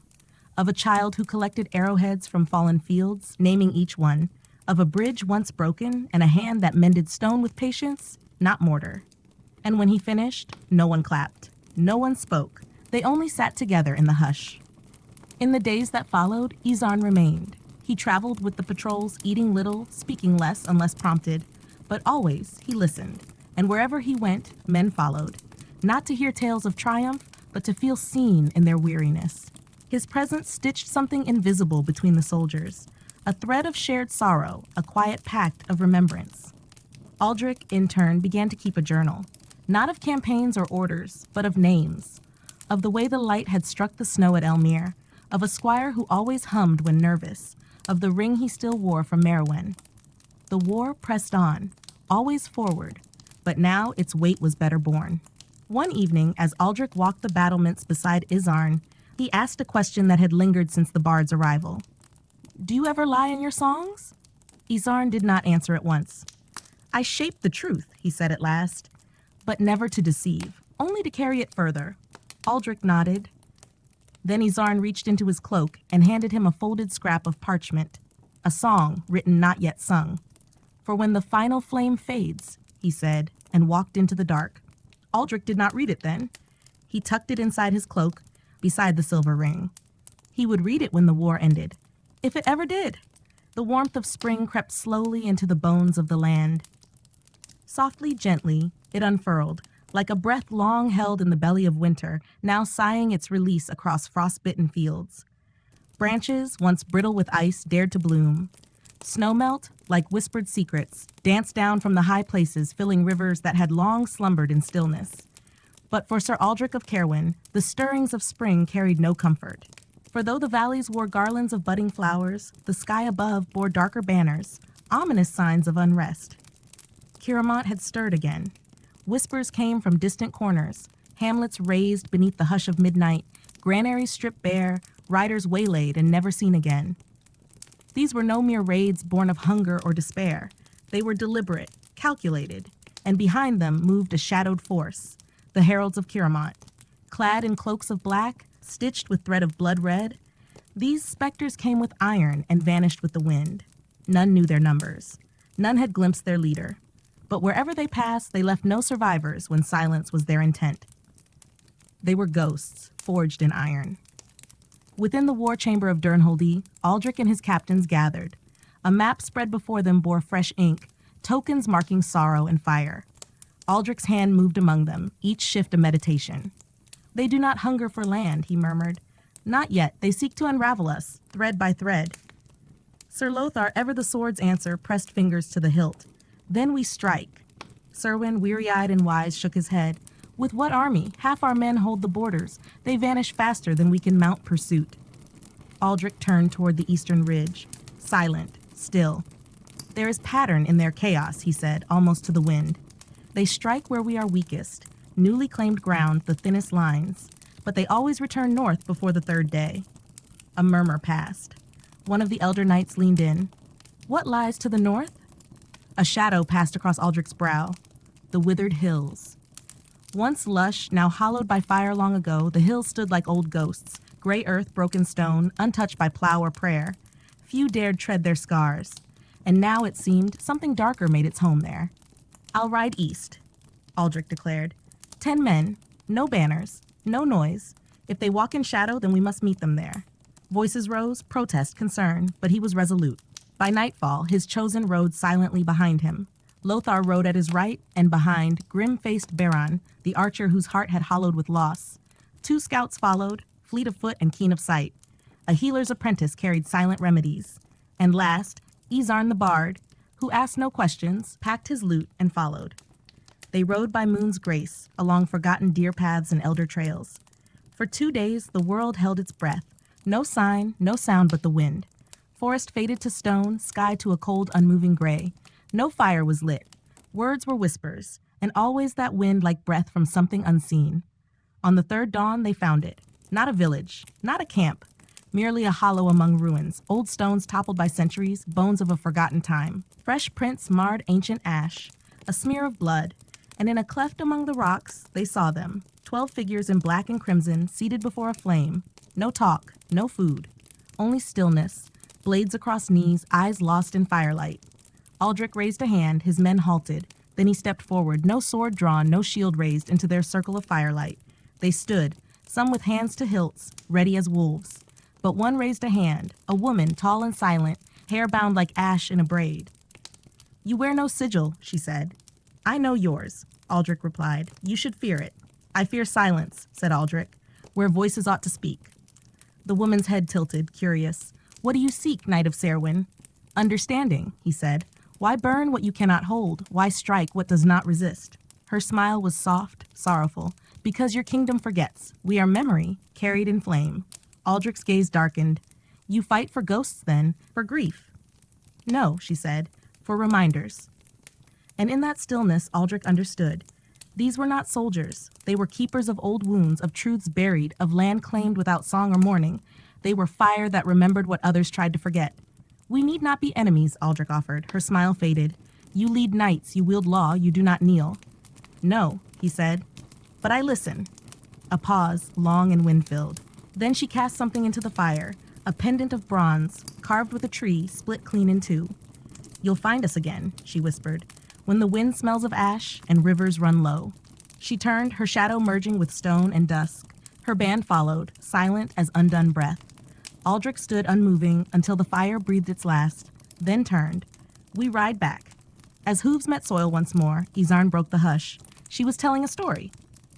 Of a child who collected arrowheads from fallen fields, naming each one. Of a bridge once broken and a hand that mended stone with patience, not mortar. And when he finished, no one clapped. No one spoke. They only sat together in the hush. In the days that followed, Izarn remained. He traveled with the patrols, eating little, speaking less unless prompted. But always he listened. And wherever he went, men followed. Not to hear tales of triumph, but to feel seen in their weariness. His presence stitched something invisible between the soldiers. A thread of shared sorrow, a quiet pact of remembrance. Aldric, in turn, began to keep a journal. Not of campaigns or orders, but of names. Of the way the light had struck the snow at Elmere. Of a squire who always hummed when nervous. Of the ring he still wore from Merowyn. The war pressed on, always forward. But now its weight was better borne. One evening, as Aldric walked the battlements beside Izarn, he asked a question that had lingered since the bard's arrival. "Do you ever lie in your songs?" Izarn did not answer at once. "I shape the truth," he said at last, "but never to deceive, only to carry it further." Aldric nodded. Then Izarn reached into his cloak and handed him a folded scrap of parchment, a song written not yet sung. "For when the final flame fades," he said, and walked into the dark. Aldric did not read it then. He tucked it inside his cloak, beside the silver ring. He would read it when the war ended, if it ever did. The warmth of spring crept slowly into the bones of the land. Softly, gently, it unfurled, like a breath long held in the belly of winter, now sighing its release across frost-bitten fields. Branches, once brittle with ice, dared to bloom. Snowmelt, like whispered secrets, danced down from the high places, filling rivers that had long slumbered in stillness. But for Sir Aldric of Caerwyn, the stirrings of spring carried no comfort. For though the valleys wore garlands of budding flowers, the sky above bore darker banners, ominous signs of unrest. Caerwyn had stirred again. Whispers came from distant corners, hamlets razed beneath the hush of midnight, granaries stripped bare, riders waylaid and never seen again. These were no mere raids born of hunger or despair. They were deliberate, calculated, and behind them moved a shadowed force, the heralds of Caerwyn. Clad in cloaks of black, stitched with thread of blood red, these specters came with iron and vanished with the wind. None knew their numbers. None had glimpsed their leader. But wherever they passed, they left no survivors when silence was their intent. They were ghosts, forged in iron. Within the war chamber of Durnholdy, Aldric and his captains gathered. A map spread before them bore fresh ink, tokens marking sorrow and fire. Aldric's hand moved among them, each shift a meditation. "They do not hunger for land," he murmured. "Not yet. They seek to unravel us, thread by thread." Sir Lothar, ever the sword's answer, pressed fingers to the hilt. "Then we strike." Serwyn, weary-eyed and wise, shook his head. "With what army? Half our men hold the borders. They vanish faster than we can mount pursuit." Aldric turned toward the eastern ridge, silent, still. "There is pattern in their chaos," he said, almost to the wind. "They strike where we are weakest, newly claimed ground, the thinnest lines, but they always return north before the third day." A murmur passed. One of the elder knights leaned in. "What lies to the north?" A shadow passed across Aldric's brow. "The withered hills." Once lush, now hollowed by fire long ago, the hills stood like old ghosts, gray earth, broken stone, untouched by plow or prayer. Few dared tread their scars. And now, it seemed, something darker made its home there. "I'll ride east," Aldric declared. 10 men, no banners, no noise. If they walk in shadow, then we must meet them there. Voices rose, protest, concern, but he was resolute. By nightfall, his chosen rode silently behind him. Lothar rode at his right, and behind, grim-faced Beran, the archer whose heart had hollowed with loss. 2 scouts followed, fleet of foot and keen of sight. A healer's apprentice carried silent remedies. And last, Izarn the bard, who asked no questions, packed his loot and followed. They rode by moon's grace, along forgotten deer paths and elder trails. For 2 days, the world held its breath. No sign, no sound but the wind. Forest faded to stone, sky to a cold, unmoving gray. No fire was lit. Words were whispers, and always that wind like breath from something unseen. On the third dawn, they found it. Not a village, not a camp, merely a hollow among ruins, old stones toppled by centuries, bones of a forgotten time. Fresh prints marred ancient ash, a smear of blood, and in a cleft among the rocks, they saw them, 12 figures in black and crimson, seated before a flame. No talk, no food, only stillness, blades across knees, eyes lost in firelight. Aldric raised a hand, his men halted. Then he stepped forward, no sword drawn, no shield raised, into their circle of firelight. They stood, some with hands to hilts, ready as wolves. But one raised a hand, a woman, tall and silent, hair bound like ash in a braid. "You wear no sigil," she said. "I know yours," Aldric replied. "You should fear it." "I fear silence," said Aldric, "where voices ought to speak." The woman's head tilted, curious. "What do you seek, Knight of Caerwyn?" "Understanding," he said. "Why burn what you cannot hold? Why strike what does not resist?" Her smile was soft, sorrowful. "Because your kingdom forgets. We are memory, carried in flame." Aldric's gaze darkened. "You fight for ghosts, then? For grief?" "No," she said. "For reminders." And in that stillness, Aldric understood. These were not soldiers. They were keepers of old wounds, of truths buried, of land claimed without song or mourning. They were fire that remembered what others tried to forget. "We need not be enemies," Aldric offered. Her smile faded. "You lead knights, you wield law, you do not kneel." "No," he said. "But I listen." A pause, long and wind-filled. Then she cast something into the fire, a pendant of bronze, carved with a tree, split clean in two. "You'll find us again," she whispered, "when the wind smells of ash and rivers run low." She turned, her shadow merging with stone and dusk. Her band followed, silent as undone breath. Aldric stood unmoving until the fire breathed its last, then turned. We ride back. As hooves met soil once more, Izarn broke the hush. She was telling a story.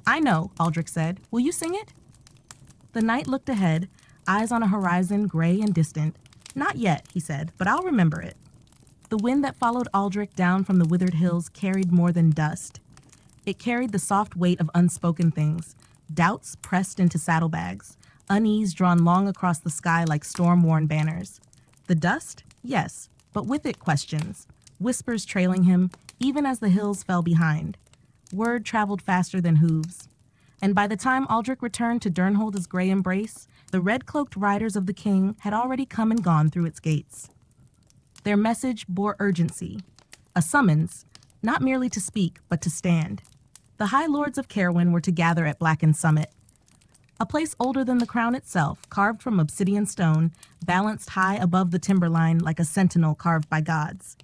I know, Aldric said. Will you sing it? The knight looked ahead, eyes on a horizon gray and distant. Not yet, he said, but I'll remember it. The wind that followed Aldric down from the withered hills carried more than dust. It carried the soft weight of unspoken things, doubts pressed into saddlebags, unease drawn long across the sky like storm-worn banners. The dust? Yes, but with it questions, whispers trailing him, even as the hills fell behind. Word traveled faster than hooves. And by the time Aldric returned to Durnhold's gray embrace, the red-cloaked riders of the king had already come and gone through its gates. Their message bore urgency, a summons, not merely to speak, but to stand. The High Lords of Caerwyn were to gather at Blackened Summit, a place older than the crown itself, carved from obsidian stone, balanced high above the timberline like a sentinel carved by gods.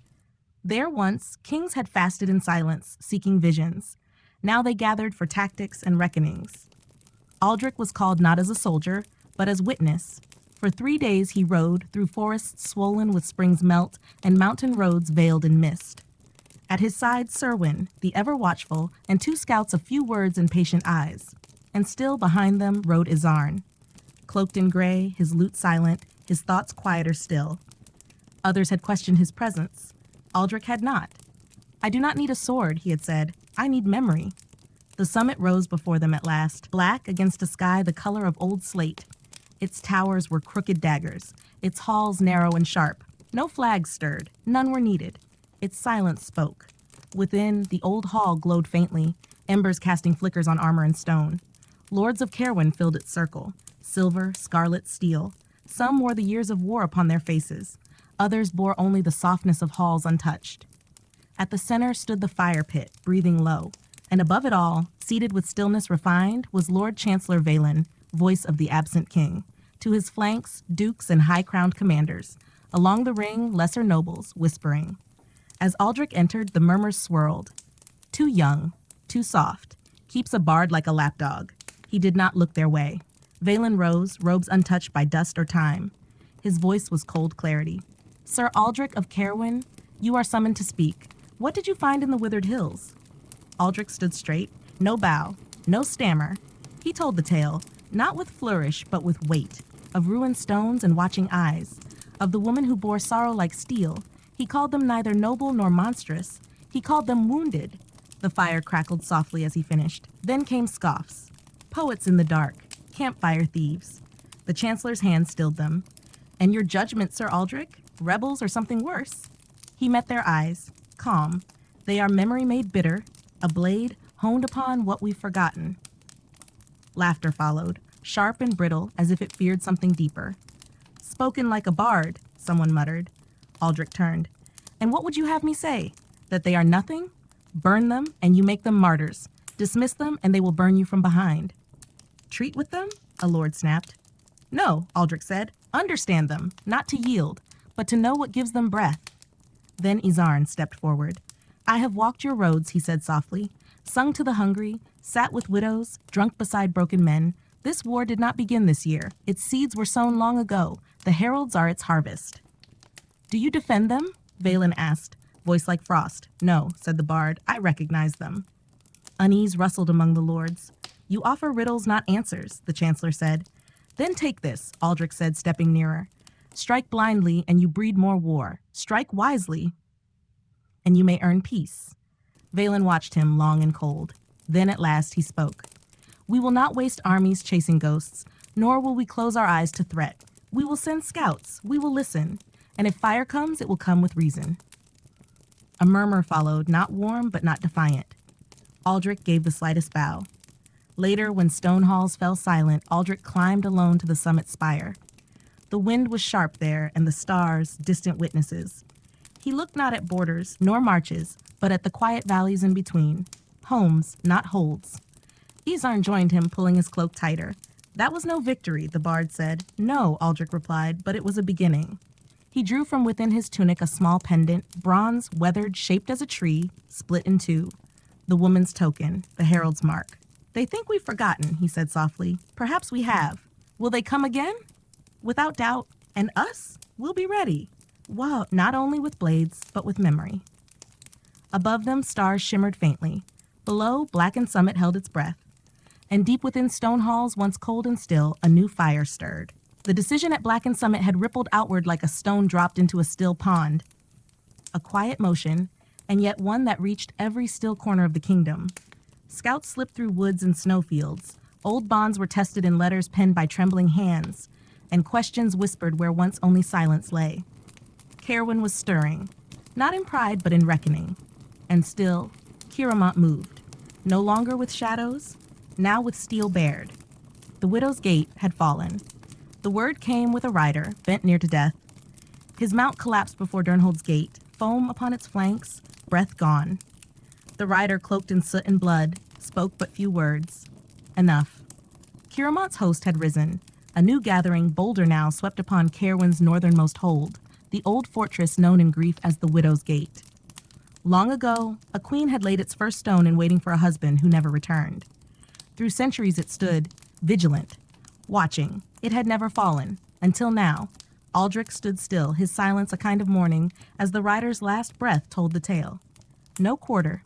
There once, kings had fasted in silence, seeking visions. Now they gathered for tactics and reckonings. Aldric was called not as a soldier, but as witness. For 3 days he rode through forests swollen with spring's melt and mountain roads veiled in mist. At his side, Serwyn, the ever-watchful, and 2 scouts of few words and patient eyes. And still behind them rode Izarn. Cloaked in gray, his lute silent, his thoughts quieter still. Others had questioned his presence. Aldric had not. I do not need a sword, he had said. I need memory. The summit rose before them at last, black against a sky the color of old slate. Its towers were crooked daggers, its halls narrow and sharp. No flags stirred, none were needed. Its silence spoke. Within, the old hall glowed faintly, embers casting flickers on armor and stone. Lords of Caerwyn filled its circle, silver, scarlet, steel. Some wore the years of war upon their faces. Others bore only the softness of halls untouched. At the center stood the fire pit, breathing low, and above it all, seated with stillness refined, was Lord Chancellor Vaelin, voice of the absent king. To his flanks, dukes and high-crowned commanders. Along the ring, lesser nobles, whispering. As Aldric entered, the murmurs swirled. Too young, too soft, keeps a bard like a lapdog. He did not look their way. Vaelin rose, robes untouched by dust or time. His voice was cold clarity. Sir Aldric of Caerwyn, you are summoned to speak. What did you find in the withered hills? Aldric stood straight, no bow, no stammer. He told the tale, not with flourish, but with weight, of ruined stones and watching eyes, of the woman who bore sorrow like steel. He called them neither noble nor monstrous. He called them wounded. The fire crackled softly as he finished. Then came scoffs. Poets in the dark, campfire thieves. The Chancellor's hand stilled them. And your judgment, Sir Aldric? Rebels or something worse? He met their eyes, calm. They are memory made bitter, a blade honed upon what we've forgotten. Laughter followed, sharp and brittle as if it feared something deeper. Spoken like a bard, someone muttered. Aldric turned. And what would you have me say? That they are nothing? Burn them, and you make them martyrs. Dismiss them, and they will burn you from behind. Treat with them? A lord snapped. No, Aldric said. Understand them, not to yield, but to know what gives them breath. Then Izarn stepped forward. I have walked your roads, he said softly, sung to the hungry, sat with widows, drunk beside broken men. This war did not begin this year. Its seeds were sown long ago. The heralds are its harvest. Do you defend them? Vaelin asked, voice like frost. No, said the bard. I recognize them. Unease rustled among the lords. You offer riddles, not answers, the Chancellor said. Then take this, Aldric said, stepping nearer. Strike blindly, and you breed more war. Strike wisely, and you may earn peace. Vaelin watched him long and cold. Then at last he spoke. We will not waste armies chasing ghosts, nor will we close our eyes to threat. We will send scouts. We will listen. And if fire comes, it will come with reason. A murmur followed, not warm but not defiant. Aldric gave the slightest bow. Later, when stone halls fell silent, Aldric climbed alone to the summit spire. The wind was sharp there, and the stars, distant witnesses. He looked not at borders, nor marches, but at the quiet valleys in between. Homes, not holds. Izarn joined him, pulling his cloak tighter. That was no victory, the bard said. No, Aldric replied, but it was a beginning. He drew from within his tunic a small pendant, bronze, weathered, shaped as a tree, split in two. The woman's token, the herald's mark. They think we've forgotten, he said softly. Perhaps we have. Will they come again? Without doubt. And us? We'll be ready. Wow, not only with blades, but with memory. Above them, stars shimmered faintly. Below, blackened summit held its breath. And deep within stone halls, once cold and still, a new fire stirred. The decision at blackened summit had rippled outward like a stone dropped into a still pond. A quiet motion, and yet one that reached every still corner of the kingdom. Scouts slipped through woods and snowfields. Old bonds were tested in letters penned by trembling hands, and questions whispered where once only silence lay. Caerwyn was stirring, not in pride but in reckoning. And still, Caerwyn moved, no longer with shadows, now with steel bared. The widow's gate had fallen. The word came with a rider, bent near to death. His mount collapsed before Durnhold's gate, foam upon its flanks, breath gone. The rider, cloaked in soot and blood, spoke but few words. Enough. Caerwyn's host had risen. A new gathering, bolder now, swept upon Caerwyn's northernmost hold, the old fortress known in grief as the Widow's Gate. Long ago, a queen had laid its first stone in waiting for a husband who never returned. Through centuries it stood, vigilant, watching. It had never fallen, until now. Aldric stood still, his silence a kind of mourning, as the rider's last breath told the tale. No quarter,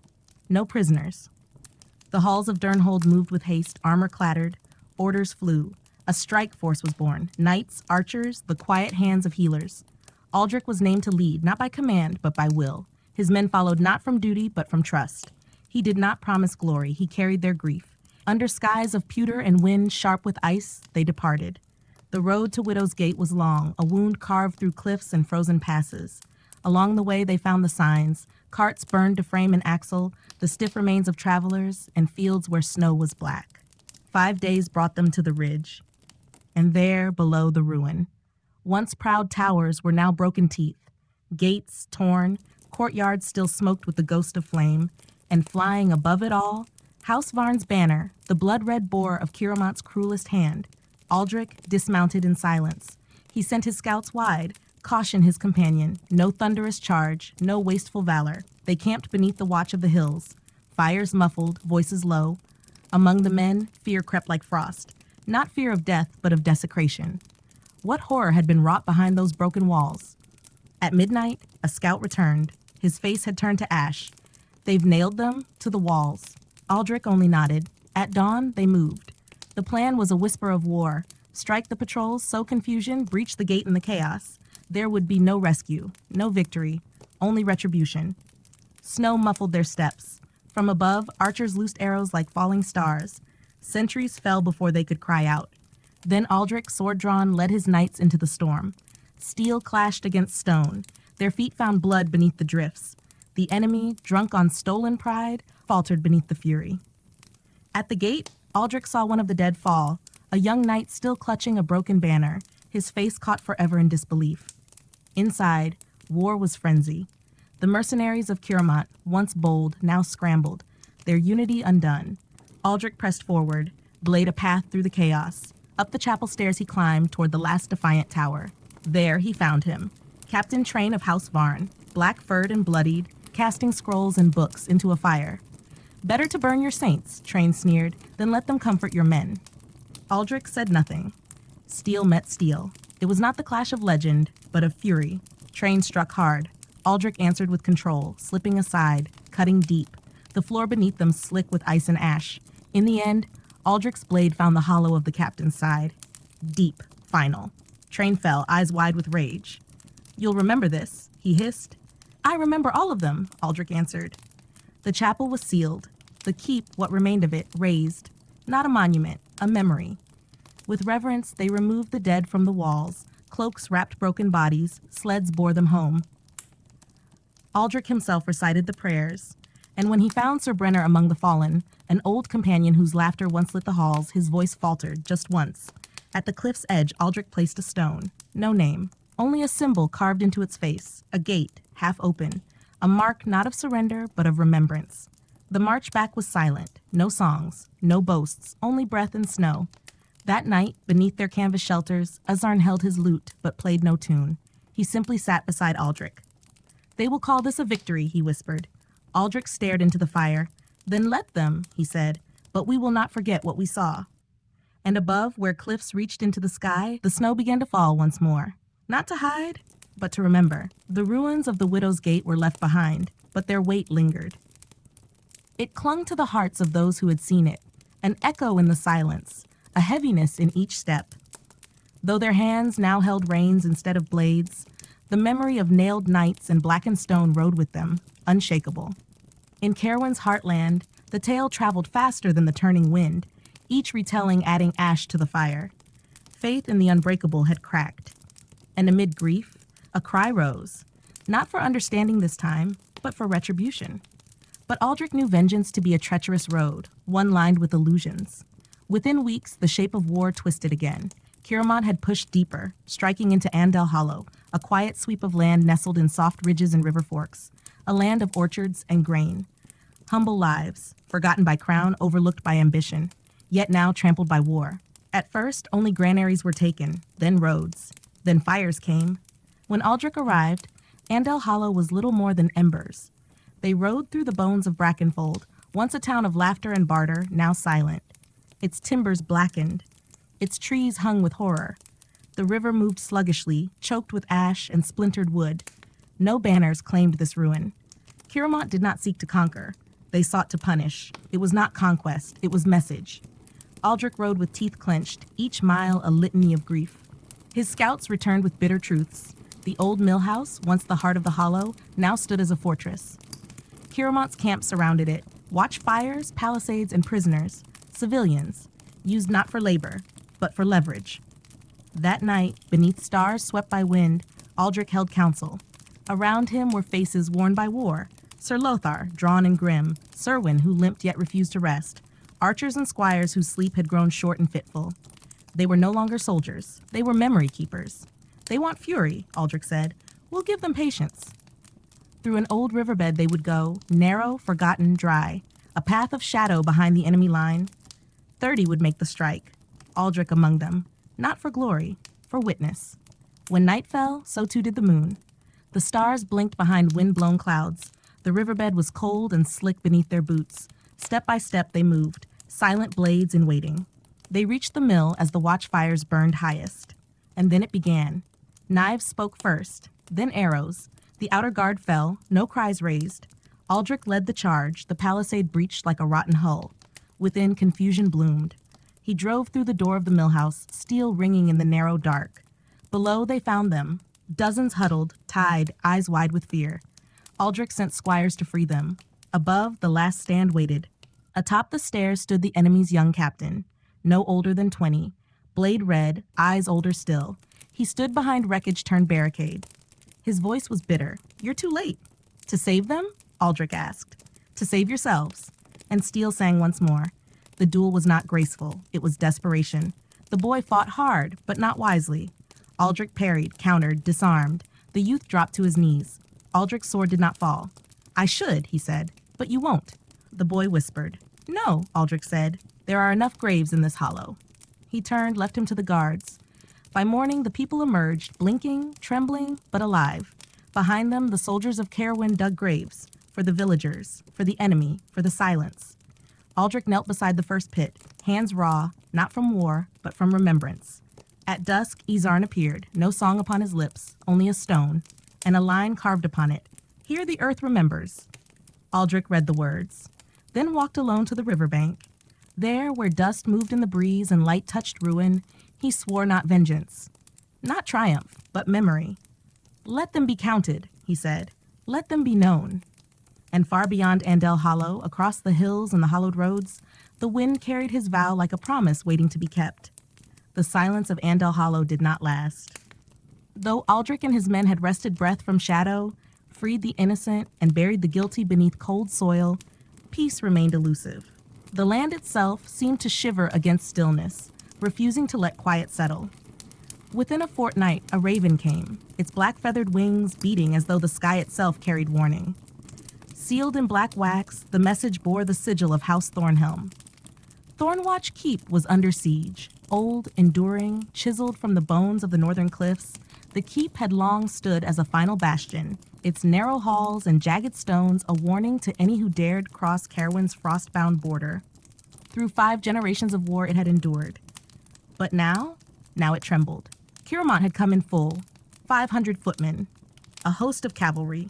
no prisoners. The halls of Durnhold moved with haste, armor clattered, orders flew. A strike force was born, knights, archers, the quiet hands of healers. Aldric was named to lead, not by command, but by will. His men followed not from duty, but from trust. He did not promise glory, he carried their grief. Under skies of pewter and wind sharp with ice, they departed. The road to Widow's Gate was long, a wound carved through cliffs and frozen passes. Along the way they found the signs, carts burned to frame and axle, the stiff remains of travelers, and fields where snow was black. 5 days brought them to the ridge. And there, below the ruin. Once proud towers were now broken teeth, gates torn, courtyards still smoked with the ghost of flame, and flying above it all, House Varn's banner, the blood-red boar of Caerwyn's cruelest hand. Aldric dismounted in silence. He sent his scouts wide, caution his companion, no thunderous charge, no wasteful valor. They camped beneath the watch of the hills, fires muffled, voices low. Among the men, fear crept like frost, not fear of death, but of desecration. What horror had been wrought behind those broken walls? At midnight, a scout returned. His face had turned to ash. They've nailed them to the walls. Aldric only nodded. At dawn, they moved. The plan was a whisper of war. Strike the patrols, sow confusion, breach the gate in the chaos. There would be no rescue, no victory, only retribution. Snow muffled their steps. From above, archers loosed arrows like falling stars. Sentries fell before they could cry out. Then Aldric, sword drawn, led his knights into the storm. Steel clashed against stone. Their feet found blood beneath the drifts. The enemy, drunk on stolen pride, faltered beneath the fury. At the gate, Aldric saw one of the dead fall, a young knight still clutching a broken banner, his face caught forever in disbelief. Inside, war was frenzy. The mercenaries of Caerwyn, once bold, now scrambled, their unity undone. Aldric pressed forward, blade a path through the chaos. Up the chapel stairs he climbed toward the last defiant tower. There he found him, Captain Train of House Varn, black-furred and bloodied, casting scrolls and books into a fire. Better to burn your saints, Train sneered, than let them comfort your men. Aldric said nothing. Steel met steel. It was not the clash of legend, but of fury. Train struck hard. Aldric answered with control, slipping aside, cutting deep. The floor beneath them slick with ice and ash. In the end, Aldric's blade found the hollow of the captain's side. Deep, final. Train fell, eyes wide with rage. You'll remember this, he hissed. I remember all of them, Aldric answered. The chapel was sealed. The keep, what remained of it, raised. Not a monument, a memory. With reverence, they removed the dead from the walls. Cloaks wrapped broken bodies. Sleds bore them home. Aldric himself recited the prayers. And when he found Sir Brenner among the fallen, an old companion whose laughter once lit the halls, his voice faltered, just once. At the cliff's edge, Aldric placed a stone. No name. Only a symbol carved into its face. A gate, half open. A mark not of surrender, but of remembrance. The march back was silent. No songs, no boasts, only breath and snow. That night, beneath their canvas shelters, Azarn held his lute, but played no tune. He simply sat beside Aldric. They will call this a victory, he whispered. Aldric stared into the fire. Then let them, he said, but we will not forget what we saw. And above, where cliffs reached into the sky, the snow began to fall once more. Not to hide, but to remember. The ruins of the Widow's Gate were left behind, but their weight lingered. It clung to the hearts of those who had seen it, an echo in the silence, a heaviness in each step. Though their hands now held reins instead of blades, the memory of nailed knights and blackened stone rode with them, unshakable. In Caerwyn's heartland, the tale traveled faster than the turning wind, each retelling adding ash to the fire. Faith in the unbreakable had cracked. And amid grief, a cry rose, not for understanding this time, but for retribution. But Aldric knew vengeance to be a treacherous road, one lined with illusions. Within weeks, the shape of war twisted again. Caerwyn had pushed deeper, striking into Andel Hollow, a quiet sweep of land nestled in soft ridges and river forks, a land of orchards and grain. Humble lives, forgotten by crown, overlooked by ambition, yet now trampled by war. At first, only granaries were taken, then roads, then fires came. When Aldric arrived, Andel Hollow was little more than embers. They rode through the bones of Brackenfold, once a town of laughter and barter, now silent. Its timbers blackened, its trees hung with horror. The river moved sluggishly, choked with ash and splintered wood. No banners claimed this ruin. Caerwyn did not seek to conquer. They sought to punish. It was not conquest, it was message. Aldric rode with teeth clenched, each mile a litany of grief. His scouts returned with bitter truths. The old mill house, once the heart of the hollow, now stood as a fortress. Caerwyn's camp surrounded it. Watchfires, palisades, and prisoners, civilians, used not for labor, but for leverage. That night, beneath stars swept by wind, Aldric held council. Around him were faces worn by war. Sir Lothar, drawn and grim, Serwyn, who limped yet refused to rest, archers and squires whose sleep had grown short and fitful. They were no longer soldiers. They were memory keepers. They want fury, Aldric said. We'll give them patience. Through an old riverbed they would go, narrow, forgotten, dry, a path of shadow behind the enemy line. 30 would make the strike, Aldric among them, not for glory, for witness. When night fell, so too did the moon. The stars blinked behind wind-blown clouds. The riverbed was cold and slick beneath their boots. Step by step they moved, silent blades in waiting. They reached the mill as the watchfires burned highest. And then it began. Knives spoke first, then arrows. The outer guard fell, no cries raised. Aldric led the charge, the palisade breached like a rotten hull. Within, confusion bloomed. He drove through the door of the millhouse, steel ringing in the narrow dark. Below they found them, dozens huddled, tied, eyes wide with fear. Aldric sent squires to free them. Above, the last stand waited. Atop the stairs stood the enemy's young captain, no older than 20, blade red, eyes older still. He stood behind wreckage turned barricade. His voice was bitter. You're too late. To save them? Aldric asked. To save yourselves. And steel sang once more. The duel was not graceful. It was desperation. The boy fought hard, but not wisely. Aldric parried, countered, disarmed. The youth dropped to his knees. Aldric's sword did not fall. I should, he said, but you won't. The boy whispered. No, Aldric said. There are enough graves in this hollow. He turned, left him to the guards. By morning, the people emerged, blinking, trembling, but alive. Behind them, the soldiers of Caerwyn dug graves, for the villagers, for the enemy, for the silence. Aldric knelt beside the first pit, hands raw, not from war, but from remembrance. At dusk, Izarn appeared, no song upon his lips, only a stone, and a line carved upon it. Here the earth remembers. Aldric read the words, then walked alone to the riverbank. There, where dust moved in the breeze and light touched ruin, he swore not vengeance, not triumph, but memory. Let them be counted, he said. Let them be known. And far beyond Andel Hollow, across the hills and the hollowed roads, the wind carried his vow like a promise waiting to be kept. The silence of Andel Hollow did not last. Though Aldric and his men had wrested breath from shadow, freed the innocent, and buried the guilty beneath cold soil, peace remained elusive. The land itself seemed to shiver against stillness, refusing to let quiet settle. Within a fortnight, a raven came, its black-feathered wings beating as though the sky itself carried warning. Sealed in black wax, the message bore the sigil of House Thornhelm. Thornwatch Keep was under siege, old, enduring, chiseled from the bones of the northern cliffs. The keep had long stood as a final bastion, its narrow halls and jagged stones a warning to any who dared cross Caerwyn's frost-bound border. Through 5 generations of war it had endured. But now it trembled. Caerwyn had come in full, 500 footmen, a host of cavalry,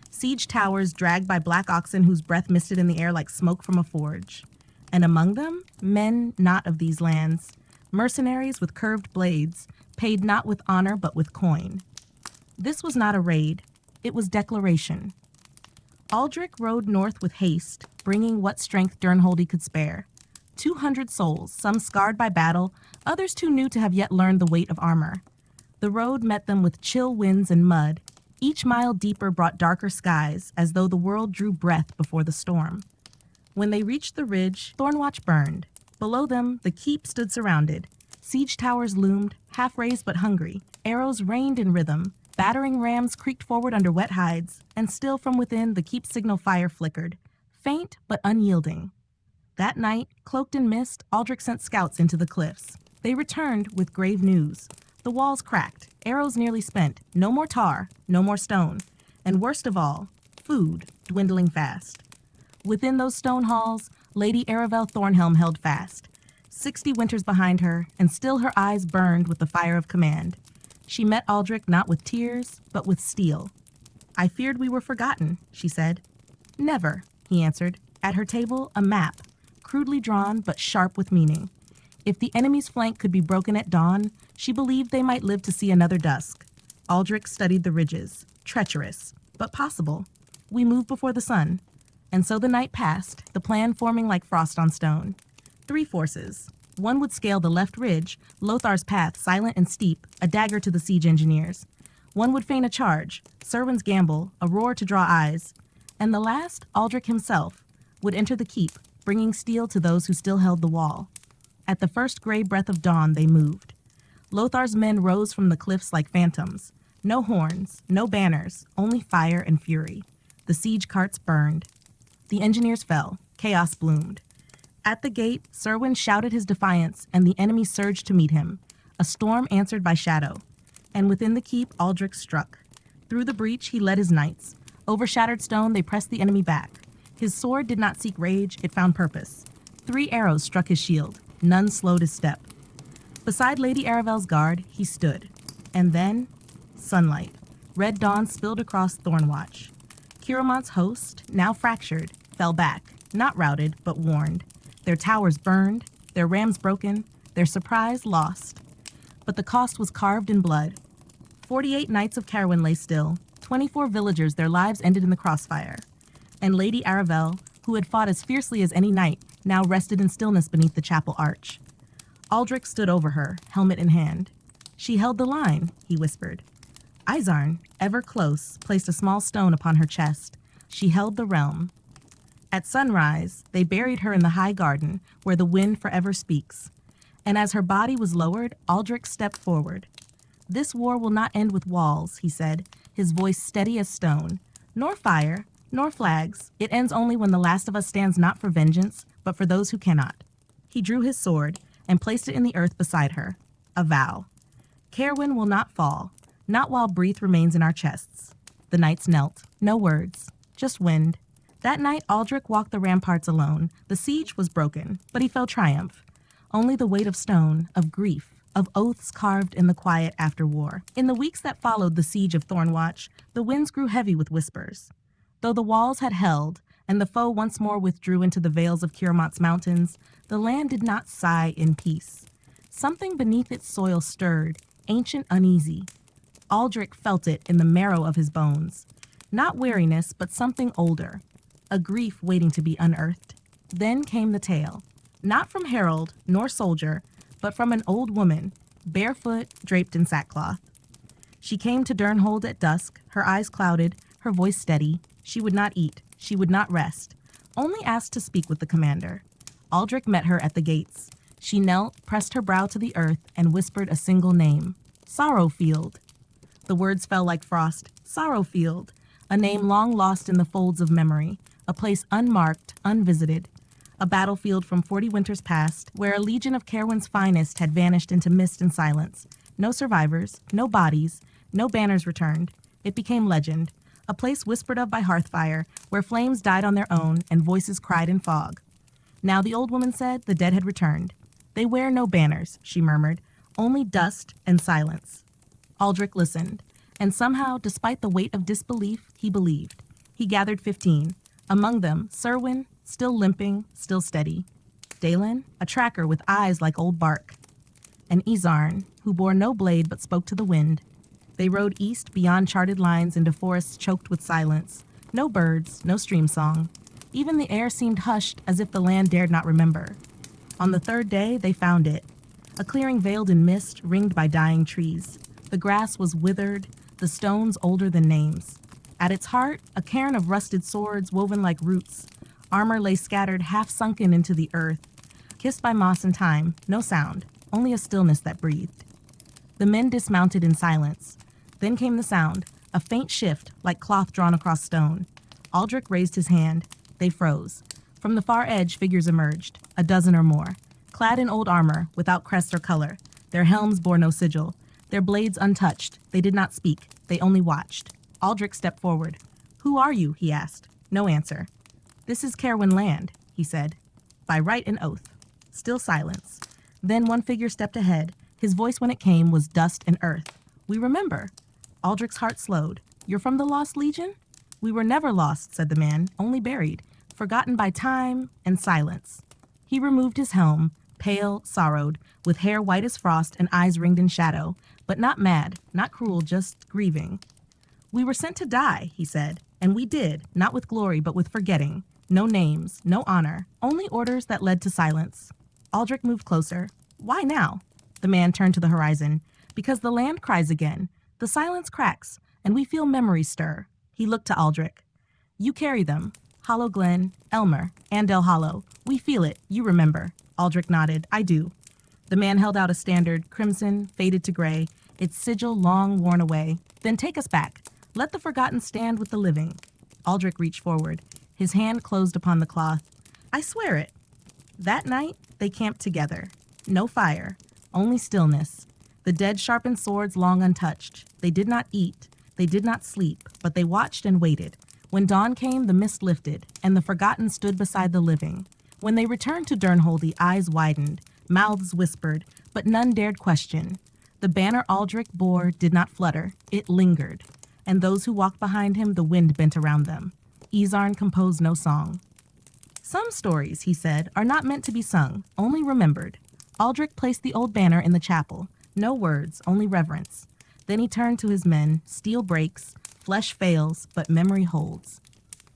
siege towers dragged by black oxen whose breath misted in the air like smoke from a forge. And among them, men not of these lands, mercenaries with curved blades, paid not with honor but with coin. This was not a raid, it was declaration. Aldric rode north with haste, bringing what strength Durnholdy could spare. 200 souls, some scarred by battle, others too new to have yet learned the weight of armor. The road met them with chill winds and mud. Each mile deeper brought darker skies, as though the world drew breath before the storm. When they reached the ridge, Thornwatch burned. Below them, the keep stood surrounded. Siege towers loomed, half-raised but hungry. Arrows rained in rhythm. Battering rams creaked forward under wet hides, and still from within the keep signal fire flickered, faint but unyielding. That night, cloaked in mist, Aldric sent scouts into the cliffs. They returned with grave news. The walls cracked, arrows nearly spent, no more tar, no more stone, and worst of all, food dwindling fast. Within those stone halls, Lady Aravel Thornhelm held fast. 60 winters behind her, and still her eyes burned with the fire of command. She met Aldric not with tears, but with steel. "I feared we were forgotten," she said. "Never," he answered. At her table, a map, crudely drawn but sharp with meaning. If the enemy's flank could be broken at dawn, she believed they might live to see another dusk. Aldric studied the ridges, treacherous, but possible. We move before the sun. And so the night passed, the plan forming like frost on stone. 3 forces. One would scale the left ridge, Lothar's path silent and steep, a dagger to the siege engineers. One would feign a charge, Serwyn's gamble, a roar to draw eyes. And the last, Aldric himself, would enter the keep, bringing steel to those who still held the wall. At the first gray breath of dawn, they moved. Lothar's men rose from the cliffs like phantoms. No horns, no banners, only fire and fury. The siege carts burned. The engineers fell. Chaos bloomed. At the gate, Serwyn shouted his defiance, and the enemy surged to meet him. A storm answered by shadow. And within the keep, Aldric struck. Through the breach, he led his knights. Over shattered stone, they pressed the enemy back. His sword did not seek rage, it found purpose. 3 arrows struck his shield. None slowed his step. Beside Lady Aravel's guard, he stood. And then, sunlight. Red dawn spilled across Thornwatch. Caerwyn's host, now fractured, fell back, not routed, but warned. Their towers burned, their rams broken, their surprise lost. But the cost was carved in blood. 48 knights of Caerwyn lay still, 24 villagers their lives ended in the crossfire. And Lady Aravel, who had fought as fiercely as any knight, now rested in stillness beneath the chapel arch. Aldric stood over her, helmet in hand. "She held the line," he whispered. Izarn, ever close, placed a small stone upon her chest. She held the realm. At sunrise, they buried her in the high garden, where the wind forever speaks. And as her body was lowered, Aldric stepped forward. "This war will not end with walls," he said, his voice steady as stone. "Nor fire, nor flags. It ends only when the last of us stands not for vengeance, but for those who cannot." He drew his sword and placed it in the earth beside her. A vow. "Caerwyn will not fall, not while breath remains in our chests." The knights knelt. No words, just wind. That night, Aldric walked the ramparts alone. The siege was broken, but he felt triumph. Only the weight of stone, of grief, of oaths carved in the quiet after war. In the weeks that followed the siege of Thornwatch, the winds grew heavy with whispers. Though the walls had held, and the foe once more withdrew into the vales of Caerwyn's mountains, the land did not sigh in peace. Something beneath its soil stirred, ancient, uneasy. Aldric felt it in the marrow of his bones. Not weariness, but something older. A grief waiting to be unearthed. Then came the tale. Not from herald, nor soldier, but from an old woman, barefoot, draped in sackcloth. She came to Durnholdy at dusk, her eyes clouded, her voice steady. She would not eat, she would not rest, only asked to speak with the commander. Aldric met her at the gates. She knelt, pressed her brow to the earth, and whispered a single name. Sorrowfield. The words fell like frost. Sorrowfield, a name long lost in the folds of memory, a place unmarked, unvisited, a battlefield from 40 winters past, where a legion of Caerwyn's finest had vanished into mist and silence. No survivors, no bodies, No banners returned. It became legend, a place whispered of by hearthfire, where flames died on their own and voices cried in fog. Now the old woman said the dead had returned. They wear no banners, she murmured, only dust and silence. Aldric listened, and somehow, despite the weight of disbelief, he believed. He gathered 15. Among them, Cerwyn, still limping, still steady. Dalen, a tracker with eyes like old bark. And Izarn, who bore no blade but spoke to the wind. They rode east beyond charted lines into forests choked with silence. No birds, no stream song. Even the air seemed hushed as if the land dared not remember. On the third day, they found it. A clearing veiled in mist, ringed by dying trees. The grass was withered, the stones older than names. At its heart, a cairn of rusted swords woven like roots. Armor lay scattered, half sunken into the earth. Kissed by moss and time, no sound, only a stillness that breathed. The men dismounted in silence. Then came the sound, a faint shift, like cloth drawn across stone. Aldric raised his hand. They froze. From the far edge, figures emerged, a dozen or more, clad in old armor, without crest or color. Their helms bore no sigil, their blades untouched. They did not speak, they only watched. Aldric stepped forward. "Who are you?" he asked. No answer. "This is Caerwyn land," he said. "By right and oath." Still silence. Then one figure stepped ahead. His voice, when it came, was dust and earth. "We remember." Aldric's heart slowed. "You're from the Lost Legion?" "We were never lost," said the man, "only buried, forgotten by time and silence." He removed his helm, pale, sorrowed, with hair white as frost and eyes ringed in shadow, but not mad, not cruel, just grieving. "We were sent to die," he said, "and we did, not with glory, but with forgetting. No names, no honor, only orders that led to silence." Aldric moved closer. "Why now?" The man turned to the horizon. "Because the land cries again. The silence cracks, and we feel memories stir." He looked to Aldric. "You carry them. Hollow Glen, Elmer, Andel Hollow. We feel it. You remember." Aldric nodded. "I do." The man held out a standard, crimson, faded to gray, its sigil long worn away. "Then take us back. Let the forgotten stand with the living." Aldric reached forward. His hand closed upon the cloth. "I swear it." That night, they camped together. No fire, only stillness. The dead sharpened swords long untouched. They did not eat, they did not sleep, but they watched and waited. When dawn came, the mist lifted, and the forgotten stood beside the living. When they returned to Durnholdy, eyes widened, mouths whispered, but none dared question. The banner Aldric bore did not flutter, it lingered. And those who walked behind him, the wind bent around them. Izarn composed no song. "Some stories," he said, "are not meant to be sung, only remembered." Aldric placed the old banner in the chapel. No words, only reverence. Then he turned to his men. Steel breaks, flesh fails, but memory holds.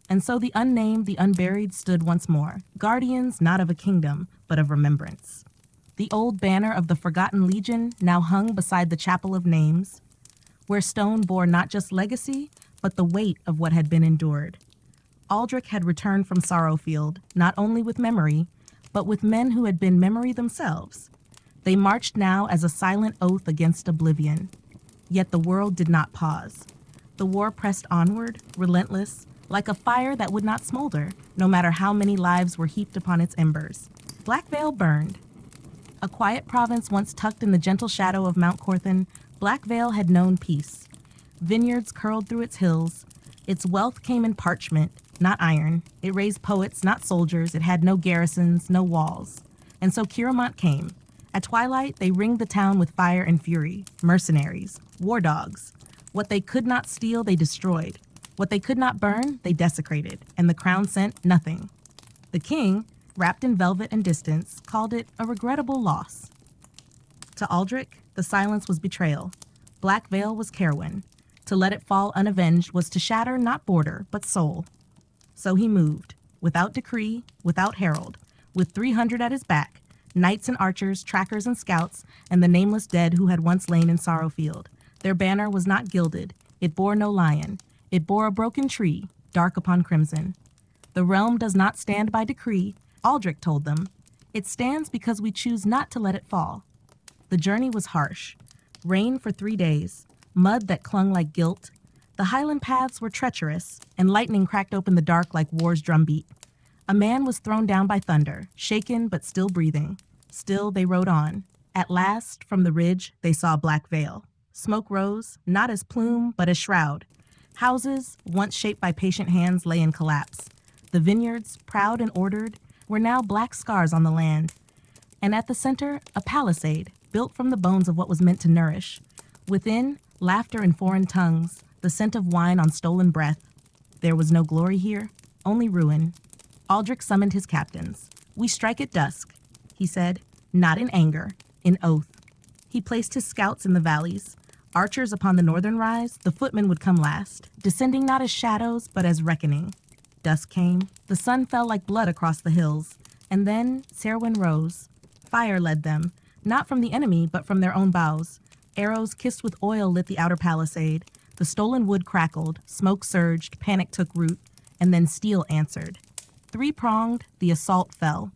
And so the unnamed, the unburied stood once more, guardians not of a kingdom, but of remembrance. The old banner of the forgotten legion now hung beside the chapel of names, where stone bore not just legacy, but the weight of what had been endured. Aldric had returned from Sorrowfield, not only with memory, but with men who had been memory themselves. They marched now as a silent oath against oblivion. Yet the world did not pause. The war pressed onward, relentless, like a fire that would not smolder, no matter how many lives were heaped upon its embers. Blackvale burned. A quiet province once tucked in the gentle shadow of Mount Corthin, Blackvale had known peace. Vineyards curled through its hills. Its wealth came in parchment, not iron. It raised poets, not soldiers. It had no garrisons, no walls. And so Kiramont came. At twilight, they ringed the town with fire and fury. Mercenaries, war dogs. What they could not steal, they destroyed. What they could not burn, they desecrated. And the crown sent nothing. The king, wrapped in velvet and distance, called it a regrettable loss. To Aldric, the silence was betrayal. Blackvale was Caerwyn. To let it fall unavenged was to shatter not border, but soul. So he moved, without decree, without herald, with 300 at his back, knights and archers, trackers and scouts, and the nameless dead who had once lain in Sorrowfield. Their banner was not gilded. It bore no lion. It bore a broken tree, dark upon crimson. The realm does not stand by decree, Aldric told them. It stands because we choose not to let it fall. The journey was harsh. Rain for 3 days, mud that clung like guilt. The highland paths were treacherous, and lightning cracked open the dark like war's drumbeat. A man was thrown down by thunder, shaken but still breathing. Still they rode on. At last, from the ridge, they saw Blackvale. Smoke rose, not as plume, but as shroud. Houses, once shaped by patient hands, lay in collapse. The vineyards, proud and ordered, were now black scars on the land. And at the center, a palisade, built from the bones of what was meant to nourish. Within, laughter in foreign tongues, the scent of wine on stolen breath. There was no glory here, only ruin. Aldric summoned his captains. "We strike at dusk," he said, not in anger, in oath. He placed his scouts in the valleys. Archers upon the northern rise, the footmen would come last, descending not as shadows, but as reckoning. Dusk came. The sun fell like blood across the hills. And then Caerwyn rose. Fire led them, not from the enemy, but from their own bows. Arrows kissed with oil lit the outer palisade. The stolen wood crackled, smoke surged, panic took root, and then steel answered. Three-pronged, the assault fell.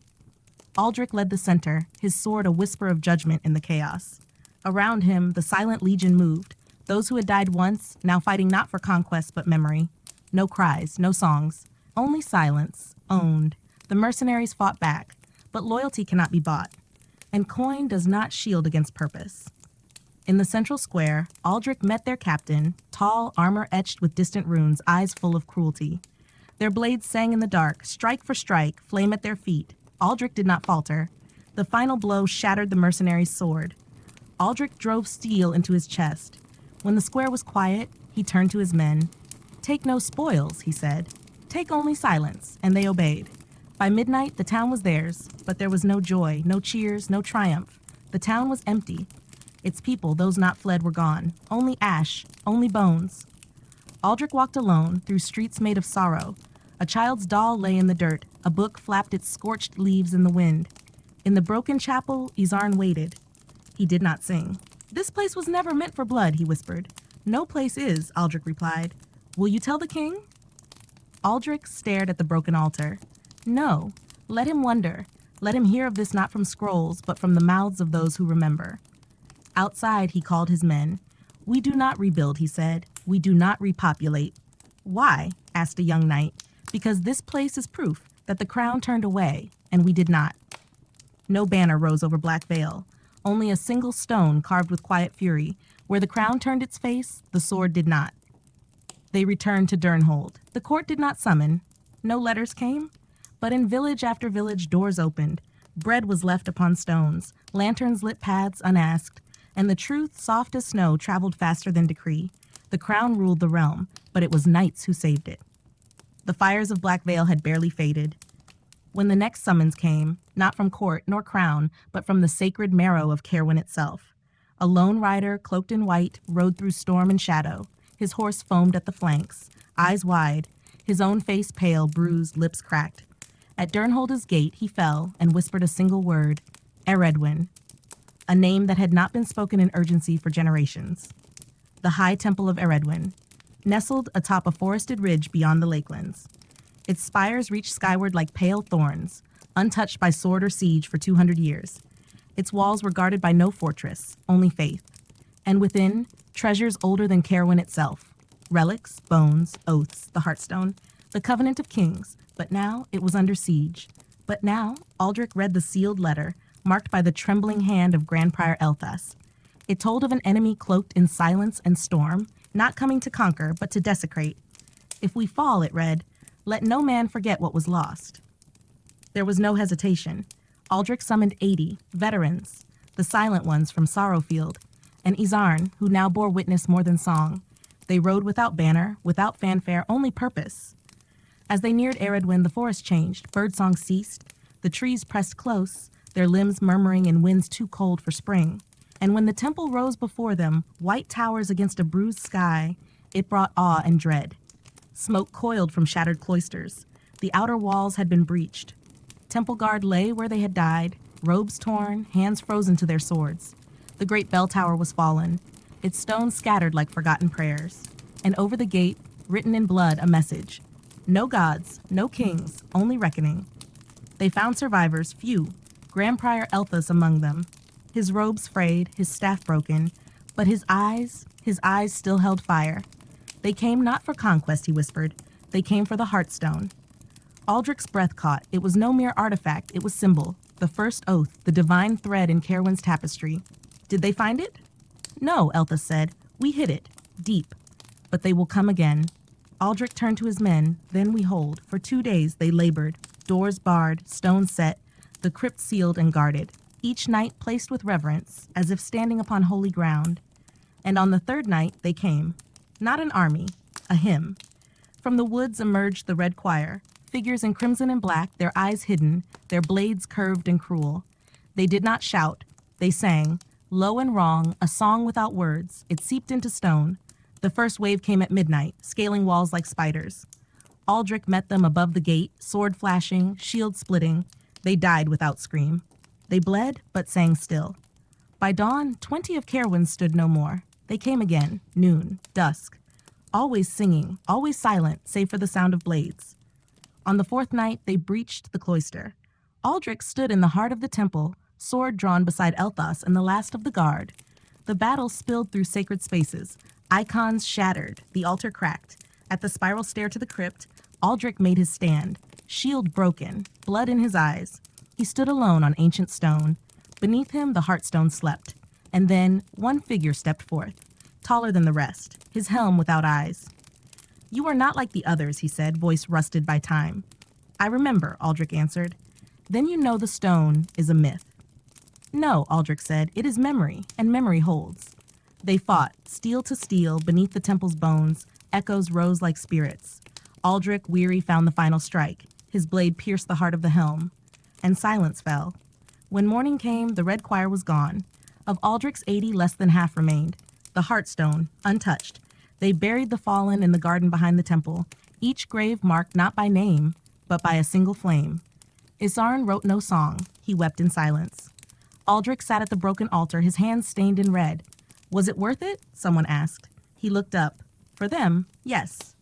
Aldric led the center, his sword a whisper of judgment in the chaos. Around him, the silent legion moved, those who had died once, now fighting not for conquest but memory. No cries, no songs, only silence, owned. The mercenaries fought back, but loyalty cannot be bought, and coin does not shield against purpose. In the central square, Aldric met their captain, tall, armor etched with distant runes, eyes full of cruelty. Their blades sang in the dark, strike for strike, flame at their feet. Aldric did not falter. The final blow shattered the mercenary's sword. Aldric drove steel into his chest. When the square was quiet, he turned to his men. "Take no spoils," he said. "Take only silence," and they obeyed. By midnight, the town was theirs, but there was no joy, no cheers, no triumph. The town was empty. Its people, those not fled, were gone. Only ash, only bones. Aldric walked alone through streets made of sorrow. A child's doll lay in the dirt. A book flapped its scorched leaves in the wind. In the broken chapel, Izarn waited. He did not sing. "This place was never meant for blood," he whispered. "No place is," Aldric replied. "Will you tell the king?" Aldric stared at the broken altar. "No. Let him wonder. Let him hear of this not from scrolls, but from the mouths of those who remember." Outside, he called his men. "We do not rebuild," he said. "We do not repopulate." "Why?" asked a young knight. "Because this place is proof that the crown turned away, and we did not." No banner rose over Black Vale. Only a single stone carved with quiet fury. Where the crown turned its face, the sword did not. They returned to Durnhold. The court did not summon. No letters came. But in village after village, doors opened. Bread was left upon stones. Lanterns lit paths unasked. And the truth, soft as snow, traveled faster than decree. The crown ruled the realm, but it was knights who saved it. The fires of Black Vale had barely faded. When the next summons came, not from court nor crown, but from the sacred marrow of Caerwyn itself. A lone rider, cloaked in white, rode through storm and shadow. His horse foamed at the flanks, eyes wide, his own face pale, bruised, lips cracked. At Durnholda's gate he fell and whispered a single word, Eredwin, a name that had not been spoken in urgency for generations. The High Temple of Eredwin, nestled atop a forested ridge beyond the lakelands. Its spires reached skyward like pale thorns, untouched by sword or siege for 200 years. Its walls were guarded by no fortress, only faith. And within, treasures older than Caerwyn itself. Relics, bones, oaths, the Heartstone, the Covenant of Kings. But now it was under siege. But now Aldric read the sealed letter, marked by the trembling hand of Grand Prior Elthas. It told of an enemy cloaked in silence and storm, not coming to conquer, but to desecrate. If we fall, it read, let no man forget what was lost. There was no hesitation. Aldric summoned 80 veterans, the silent ones from Sorrowfield, and Izarn, who now bore witness more than song. They rode without banner, without fanfare, only purpose. As they neared Eredwin, the forest changed, birdsong ceased, the trees pressed close, their limbs murmuring in winds too cold for spring. And when the temple rose before them, white towers against a bruised sky, it brought awe and dread. Smoke coiled from shattered cloisters. The outer walls had been breached. Temple guard lay where they had died, robes torn, hands frozen to their swords. The great bell tower was fallen, its stones scattered like forgotten prayers. And over the gate, written in blood, a message. No gods, no kings, only reckoning. They found survivors, few, Grand Prior Elthas among them. His robes frayed, his staff broken, but his eyes still held fire. They came not for conquest, he whispered. They came for the Heartstone. Aldric's breath caught. It was no mere artifact, it was symbol, the first oath, the divine thread in Caerwyn's tapestry. Did they find it? No, Eltha said. We hid it. Deep. But they will come again. Aldric turned to his men. Then we hold. For 2 days they labored. Doors barred, stones set, the crypt sealed and guarded. Each night placed with reverence, as if standing upon holy ground. And on the 3rd night they came. Not an army, a hymn. From the woods emerged the red choir, figures in crimson and black, their eyes hidden, their blades curved and cruel. They did not shout. They sang, low and wrong, a song without words. It seeped into stone. The first wave came at midnight, scaling walls like spiders. Aldric met them above the gate, sword flashing, shield splitting. They died without scream. They bled, but sang still. By dawn, 20 of Caerwyn stood no more. They came again, noon, dusk. Always singing, always silent, save for the sound of blades. On the 4th night, they breached the cloister. Aldric stood in the heart of the temple, sword drawn beside Elthas and the last of the guard. The battle spilled through sacred spaces. Icons shattered, the altar cracked. At the spiral stair to the crypt, Aldric made his stand, shield broken, blood in his eyes. He stood alone on ancient stone. Beneath him, the heartstone slept. And then one figure stepped forth, taller than the rest, his helm without eyes. You are not like the others, he said, voice rusted by time. I remember, Aldric answered. Then you know the stone is a myth. No, Aldric said, it is memory, and memory holds. They fought, steel to steel, beneath the temple's bones. Echoes rose like spirits. Aldric, weary, found the final strike. His blade pierced the heart of the helm. And silence fell. When morning came, the red choir was gone. Of Aldric's 80, less than half remained. The heartstone, untouched. They buried the fallen in the garden behind the temple, each grave marked not by name, but by a single flame. Isarn wrote no song. He wept in silence. Aldric sat at the broken altar, his hands stained in red. Was it worth it? Someone asked. He looked up. For them, yes.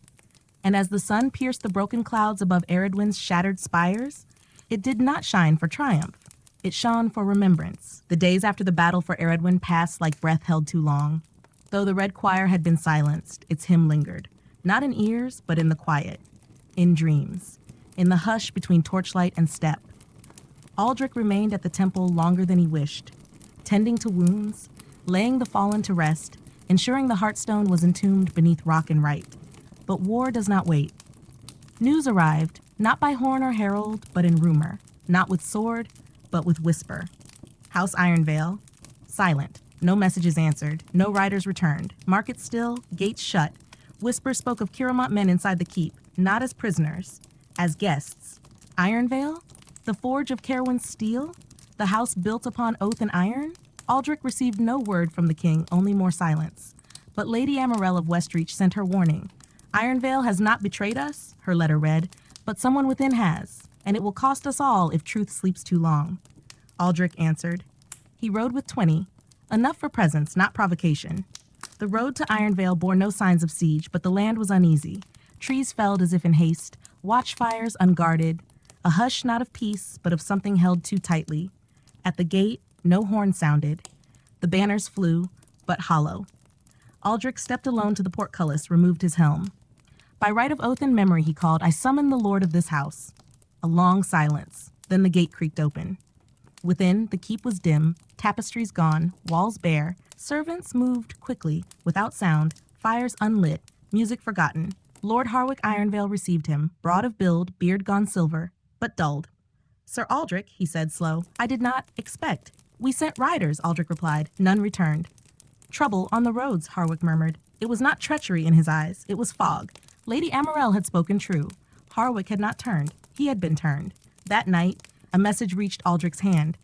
And as the sun pierced the broken clouds above Eredwin's shattered spires, it did not shine for triumph. It shone for remembrance. The days after the battle for Eredwin passed like breath held too long. Though the red choir had been silenced, its hymn lingered. Not in ears, but in the quiet. In dreams. In the hush between torchlight and step. Aldric remained at the temple longer than he wished, tending to wounds, laying the fallen to rest, ensuring the heartstone was entombed beneath rock and rite. But war does not wait. News arrived, not by horn or herald, but in rumor. Not with sword, but with whisper. House Ironvale, silent. No messages answered. No riders returned. Market still, gates shut. Whisper spoke of Caerwyn men inside the keep, not as prisoners, as guests. Ironvale? The forge of Caerwyn's steel? The house built upon oath and iron? Aldric received no word from the king, only more silence. But Lady Amarell of Westreach sent her warning. Ironvale has not betrayed us, her letter read, but someone within has, and it will cost us all if truth sleeps too long. Aldric answered. He rode with 20, enough for presence, not provocation. The road to Ironvale bore no signs of siege, but the land was uneasy. Trees felled as if in haste, watchfires unguarded, a hush not of peace, but of something held too tightly. At the gate, no horn sounded. The banners flew, but hollow. Aldric stepped alone to the portcullis, removed his helm. By right of oath and memory, he called, I summon the lord of this house. A long silence. Then the gate creaked open. Within, the keep was dim, tapestries gone, walls bare. Servants moved quickly, without sound, fires unlit, music forgotten. Lord Harwick Ironvale received him, broad of build, beard gone silver, but dulled. Sir Aldric, he said slow, I did not expect. We sent riders, Aldric replied. None returned. Trouble on the roads, Harwick murmured. It was not treachery in his eyes. It was fog. Lady Amarell had spoken true. Harwick had not turned. He had been turned. That night, a message reached Aldric's hand.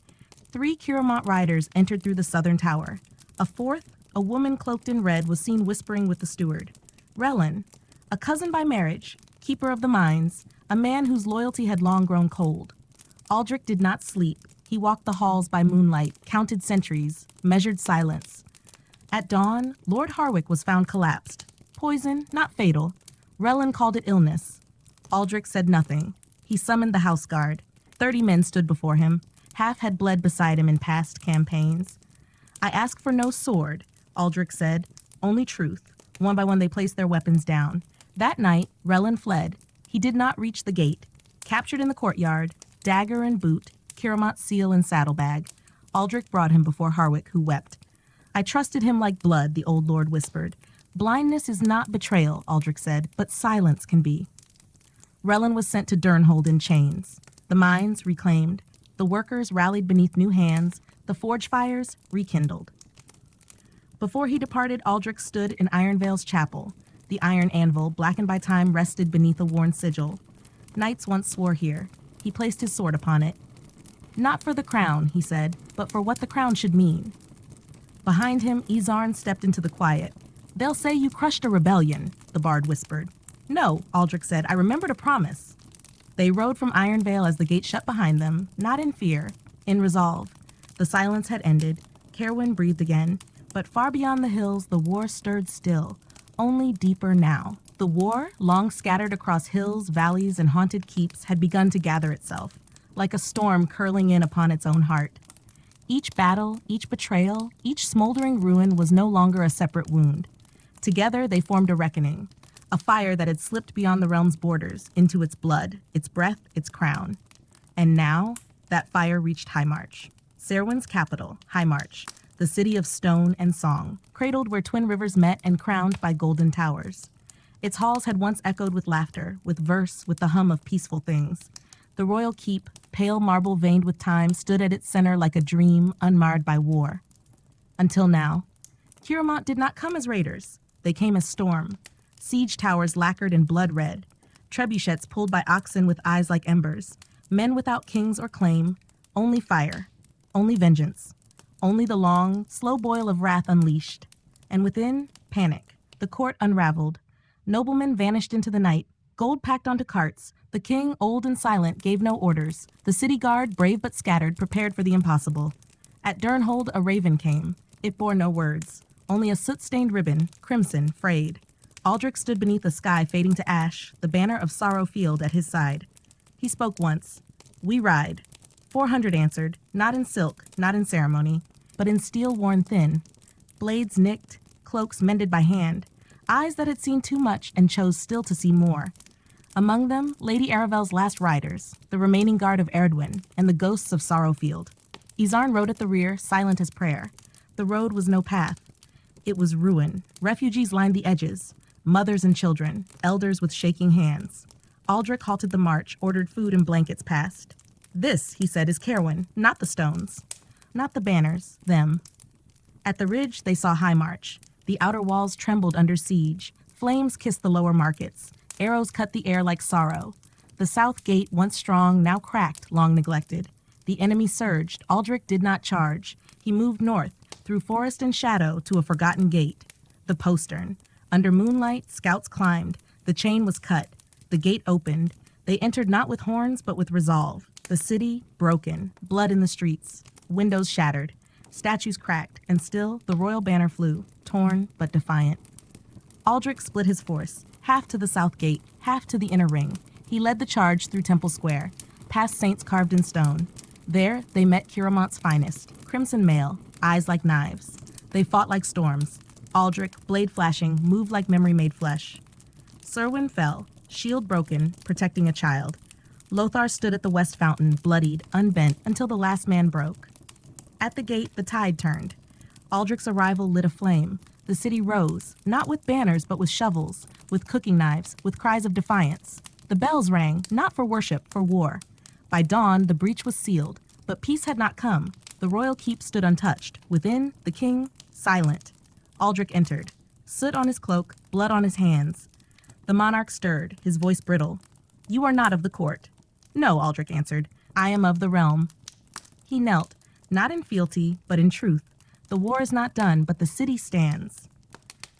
3 Caerwyn riders entered through the southern tower. A 4th, a woman cloaked in red, was seen whispering with the steward. Relin, a cousin by marriage, keeper of the mines, a man whose loyalty had long grown cold. Aldric did not sleep. He walked the halls by moonlight, counted sentries, measured silence. At dawn, Lord Harwick was found collapsed. Poison, not fatal. Relin called it illness. Aldric said nothing. He summoned the house guard. 30 men stood before him. Half had bled beside him in past campaigns. I ask for no sword, Aldric said. Only truth. One by one they placed their weapons down. That night, Relin fled. He did not reach the gate. Captured in the courtyard, dagger and boot, Caerwyn seal and saddlebag. Aldric brought him before Harwick, who wept. I trusted him like blood, the old lord whispered. Blindness is not betrayal, Aldric said, but silence can be. Relin was sent to Durnhold in chains. The mines reclaimed. The workers rallied beneath new hands. The forge fires rekindled. Before he departed, Aldric stood in Ironvale's chapel. The iron anvil, blackened by time, rested beneath a worn sigil. Knights once swore here. He placed his sword upon it. Not for the crown, he said, but for what the crown should mean. Behind him, Izarn stepped into the quiet. They'll say you crushed a rebellion, the bard whispered. No, Aldric said, I remembered a promise. They rode from Ironvale as the gate shut behind them, not in fear, in resolve. The silence had ended. Caerwyn breathed again. But far beyond the hills, the war stirred still, only deeper now. The war, long scattered across hills, valleys, and haunted keeps, had begun to gather itself, like a storm curling in upon its own heart. Each battle, each betrayal, each smoldering ruin was no longer a separate wound. Together they formed a reckoning, a fire that had slipped beyond the realm's borders, into its blood, its breath, its crown. And now, that fire reached Highmarch, Caerwyn's capital, Highmarch, the city of stone and song, cradled where twin rivers met and crowned by golden towers. Its halls had once echoed with laughter, with verse, with the hum of peaceful things. The royal keep, pale marble veined with time, stood at its center like a dream unmarred by war. Until now. Caerwyn did not come as raiders. They came as storm. Siege towers lacquered in blood red. Trebuchets pulled by oxen with eyes like embers. Men without kings or claim. Only fire. Only vengeance. Only the long, slow boil of wrath unleashed. And within, panic. The court unraveled. Noblemen vanished into the night. Gold packed onto carts. The king, old and silent, gave no orders. The city guard, brave but scattered, prepared for the impossible. At Durnhold, a raven came. It bore no words. Only a soot-stained ribbon, crimson, frayed. Aldric stood beneath a sky fading to ash, the banner of Sorrow Field at his side. He spoke once. We ride. 400 answered, not in silk, not in ceremony, but in steel worn thin. Blades nicked, cloaks mended by hand, eyes that had seen too much and chose still to see more. Among them, Lady Aravel's last riders, the remaining guard of Erdwin, and the ghosts of Sorrowfield. Izarn rode at the rear, silent as prayer. The road was no path. It was ruin. Refugees lined the edges, mothers and children, elders with shaking hands. Aldric halted the march, ordered food and blankets passed. This, he said, is Caerwyn, not the stones. Not the banners, them. At the ridge, they saw Highmarch. The outer walls trembled under siege. Flames kissed the lower markets. Arrows cut the air like sorrow. The south gate, once strong, now cracked, long neglected. The enemy surged. Aldric did not charge. He moved north, through forest and shadow, to a forgotten gate. The postern. Under moonlight, scouts climbed. The chain was cut. The gate opened. They entered not with horns, but with resolve. The city, broken. Blood in the streets. Windows shattered. Statues cracked. And still, the royal banner flew, torn but defiant. Aldric split his force, half to the south gate, half to the inner ring. He led the charge through Temple Square, past saints carved in stone. There, they met Caerwyn's finest, crimson mail, eyes like knives. They fought like storms. Aldric, blade flashing, moved like memory made flesh. Cerwyn fell, shield broken, protecting a child. Lothar stood at the west fountain, bloodied, unbent, until the last man broke. At the gate, the tide turned. Aldric's arrival lit a flame. The city rose, not with banners, but with shovels, with cooking knives, with cries of defiance. The bells rang, not for worship, for war. By dawn, the breach was sealed, but peace had not come. The royal keep stood untouched. Within, the king, silent. Aldric entered. Soot on his cloak, blood on his hands. The monarch stirred, his voice brittle. You are not of the court. No, Aldric answered. I am of the realm. He knelt, not in fealty, but in truth. The war is not done, but the city stands.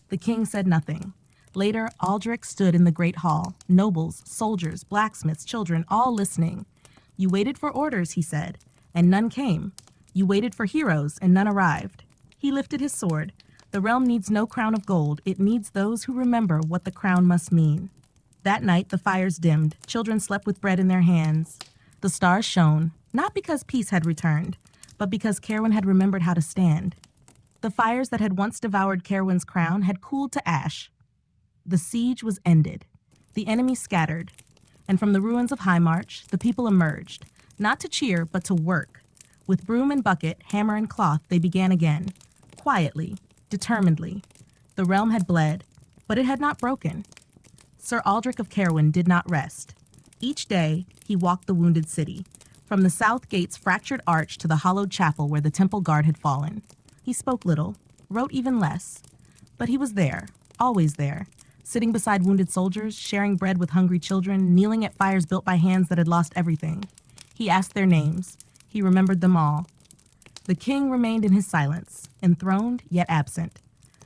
The king said nothing. Later, Aldric stood in the great hall. Nobles, soldiers, blacksmiths, children, all listening. You waited for orders, he said, and none came. You waited for heroes, and none arrived. He lifted his sword. The realm needs no crown of gold. It needs those who remember what the crown must mean. That night, the fires dimmed. Children slept with bread in their hands. The stars shone, not because peace had returned, but because Caerwyn had remembered how to stand. The fires that had once devoured Caerwyn's crown had cooled to ash. The siege was ended. The enemy scattered. And from the ruins of Highmarch, the people emerged, not to cheer, but to work. With broom and bucket, hammer and cloth, they began again. quietly, determinedly. The realm had bled, but it had not broken. Sir Aldric of Caerwyn did not rest. Each day, he walked the wounded city, from the south gate's fractured arch to the hollowed chapel where the temple guard had fallen. He spoke little, wrote even less, but he was there, always there, sitting beside wounded soldiers, sharing bread with hungry children, kneeling at fires built by hands that had lost everything. He asked their names. He remembered them all. The king remained in his silence, enthroned yet absent.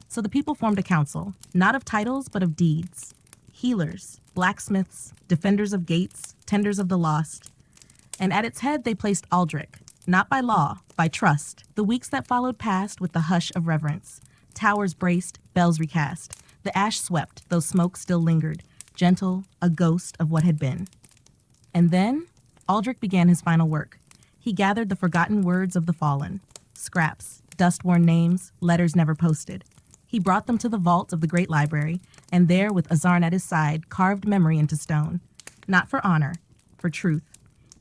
So the people formed a council, not of titles but of deeds. Healers, blacksmiths, defenders of gates, tenders of the lost. And at its head they placed Aldric, not by law, by trust. The weeks that followed passed with the hush of reverence. Towers braced, bells recast. The ash swept, though smoke still lingered, gentle, a ghost of what had been. And then, Aldric began his final work. He gathered the forgotten words of the fallen, scraps, dust-worn names, letters never posted. He brought them to the vault of the great library, and there, with Azarn at his side, carved memory into stone. Not for honor, for truth.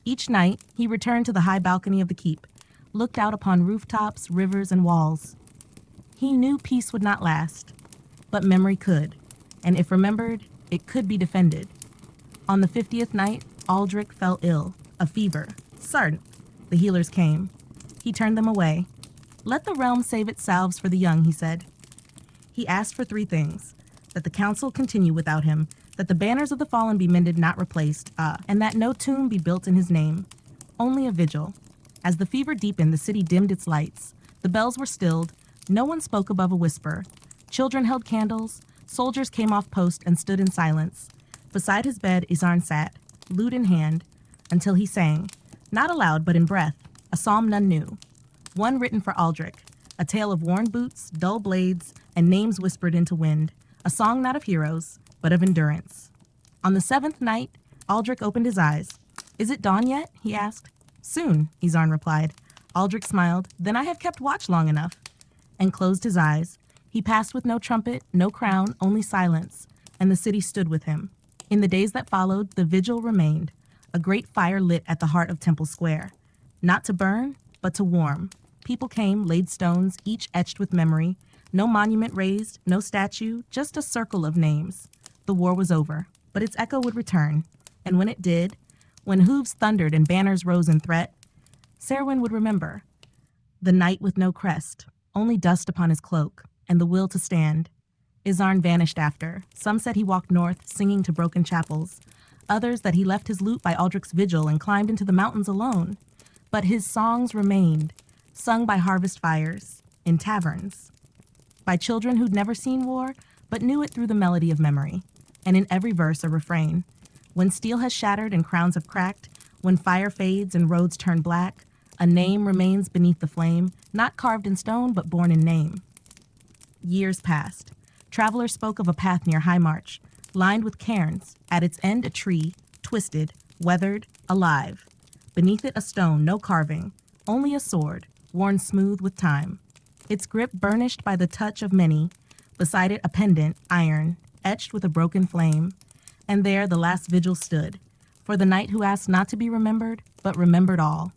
Each night, he returned to the high balcony of the keep, looked out upon rooftops, rivers, and walls. He knew peace would not last, but memory could, and if remembered, it could be defended. On the 50th night, Aldric fell ill, a fever. Sarn, the healers came. He turned them away. Let the realm save its salves for the young, he said. He asked for 3 things: that the council continue without him, that the banners of the fallen be mended, not replaced, and that no tomb be built in his name. Only a vigil. As the fever deepened, the city dimmed its lights. The bells were stilled. No one spoke above a whisper. Children held candles. Soldiers came off post and stood in silence. Beside his bed, Izarn sat, lute in hand, until he sang, not aloud but in breath, a psalm none knew. One written for Aldric, a tale of worn boots, dull blades, and names whispered into wind. A song not of heroes, but of endurance. On the 7th night, Aldric opened his eyes. Is it dawn yet? He asked. Soon, Izarn replied. Aldric smiled. Then I have kept watch long enough. And closed his eyes. He passed with no trumpet, no crown, only silence, and the city stood with him. In the days that followed, the vigil remained, a great fire lit at the heart of Temple Square. Not to burn, but to warm. People came, laid stones, each etched with memory. No monument raised, no statue, just a circle of names. The war was over, but its echo would return. And when it did, when hooves thundered and banners rose in threat, Caerwyn would remember. The knight with no crest, only dust upon his cloak, and the will to stand. Izarn vanished after. Some said he walked north, singing to broken chapels. Others that he left his lute by Aldric's vigil and climbed into the mountains alone. But his songs remained, sung by harvest fires, in taverns. By children who'd never seen war, but knew it through the melody of memory. And in every verse a refrain. When steel has shattered and crowns have cracked, when fire fades and roads turn black, a name remains beneath the flame, not carved in stone but born in name. Years passed. Travelers spoke of a path near High March, lined with cairns, at its end a tree, twisted, weathered, alive. Beneath it a stone, no carving, only a sword, worn smooth with time. Its grip burnished by the touch of many, beside it a pendant, iron, etched with a broken flame. And there the last vigil stood, for the knight who asked not to be remembered, but remembered all.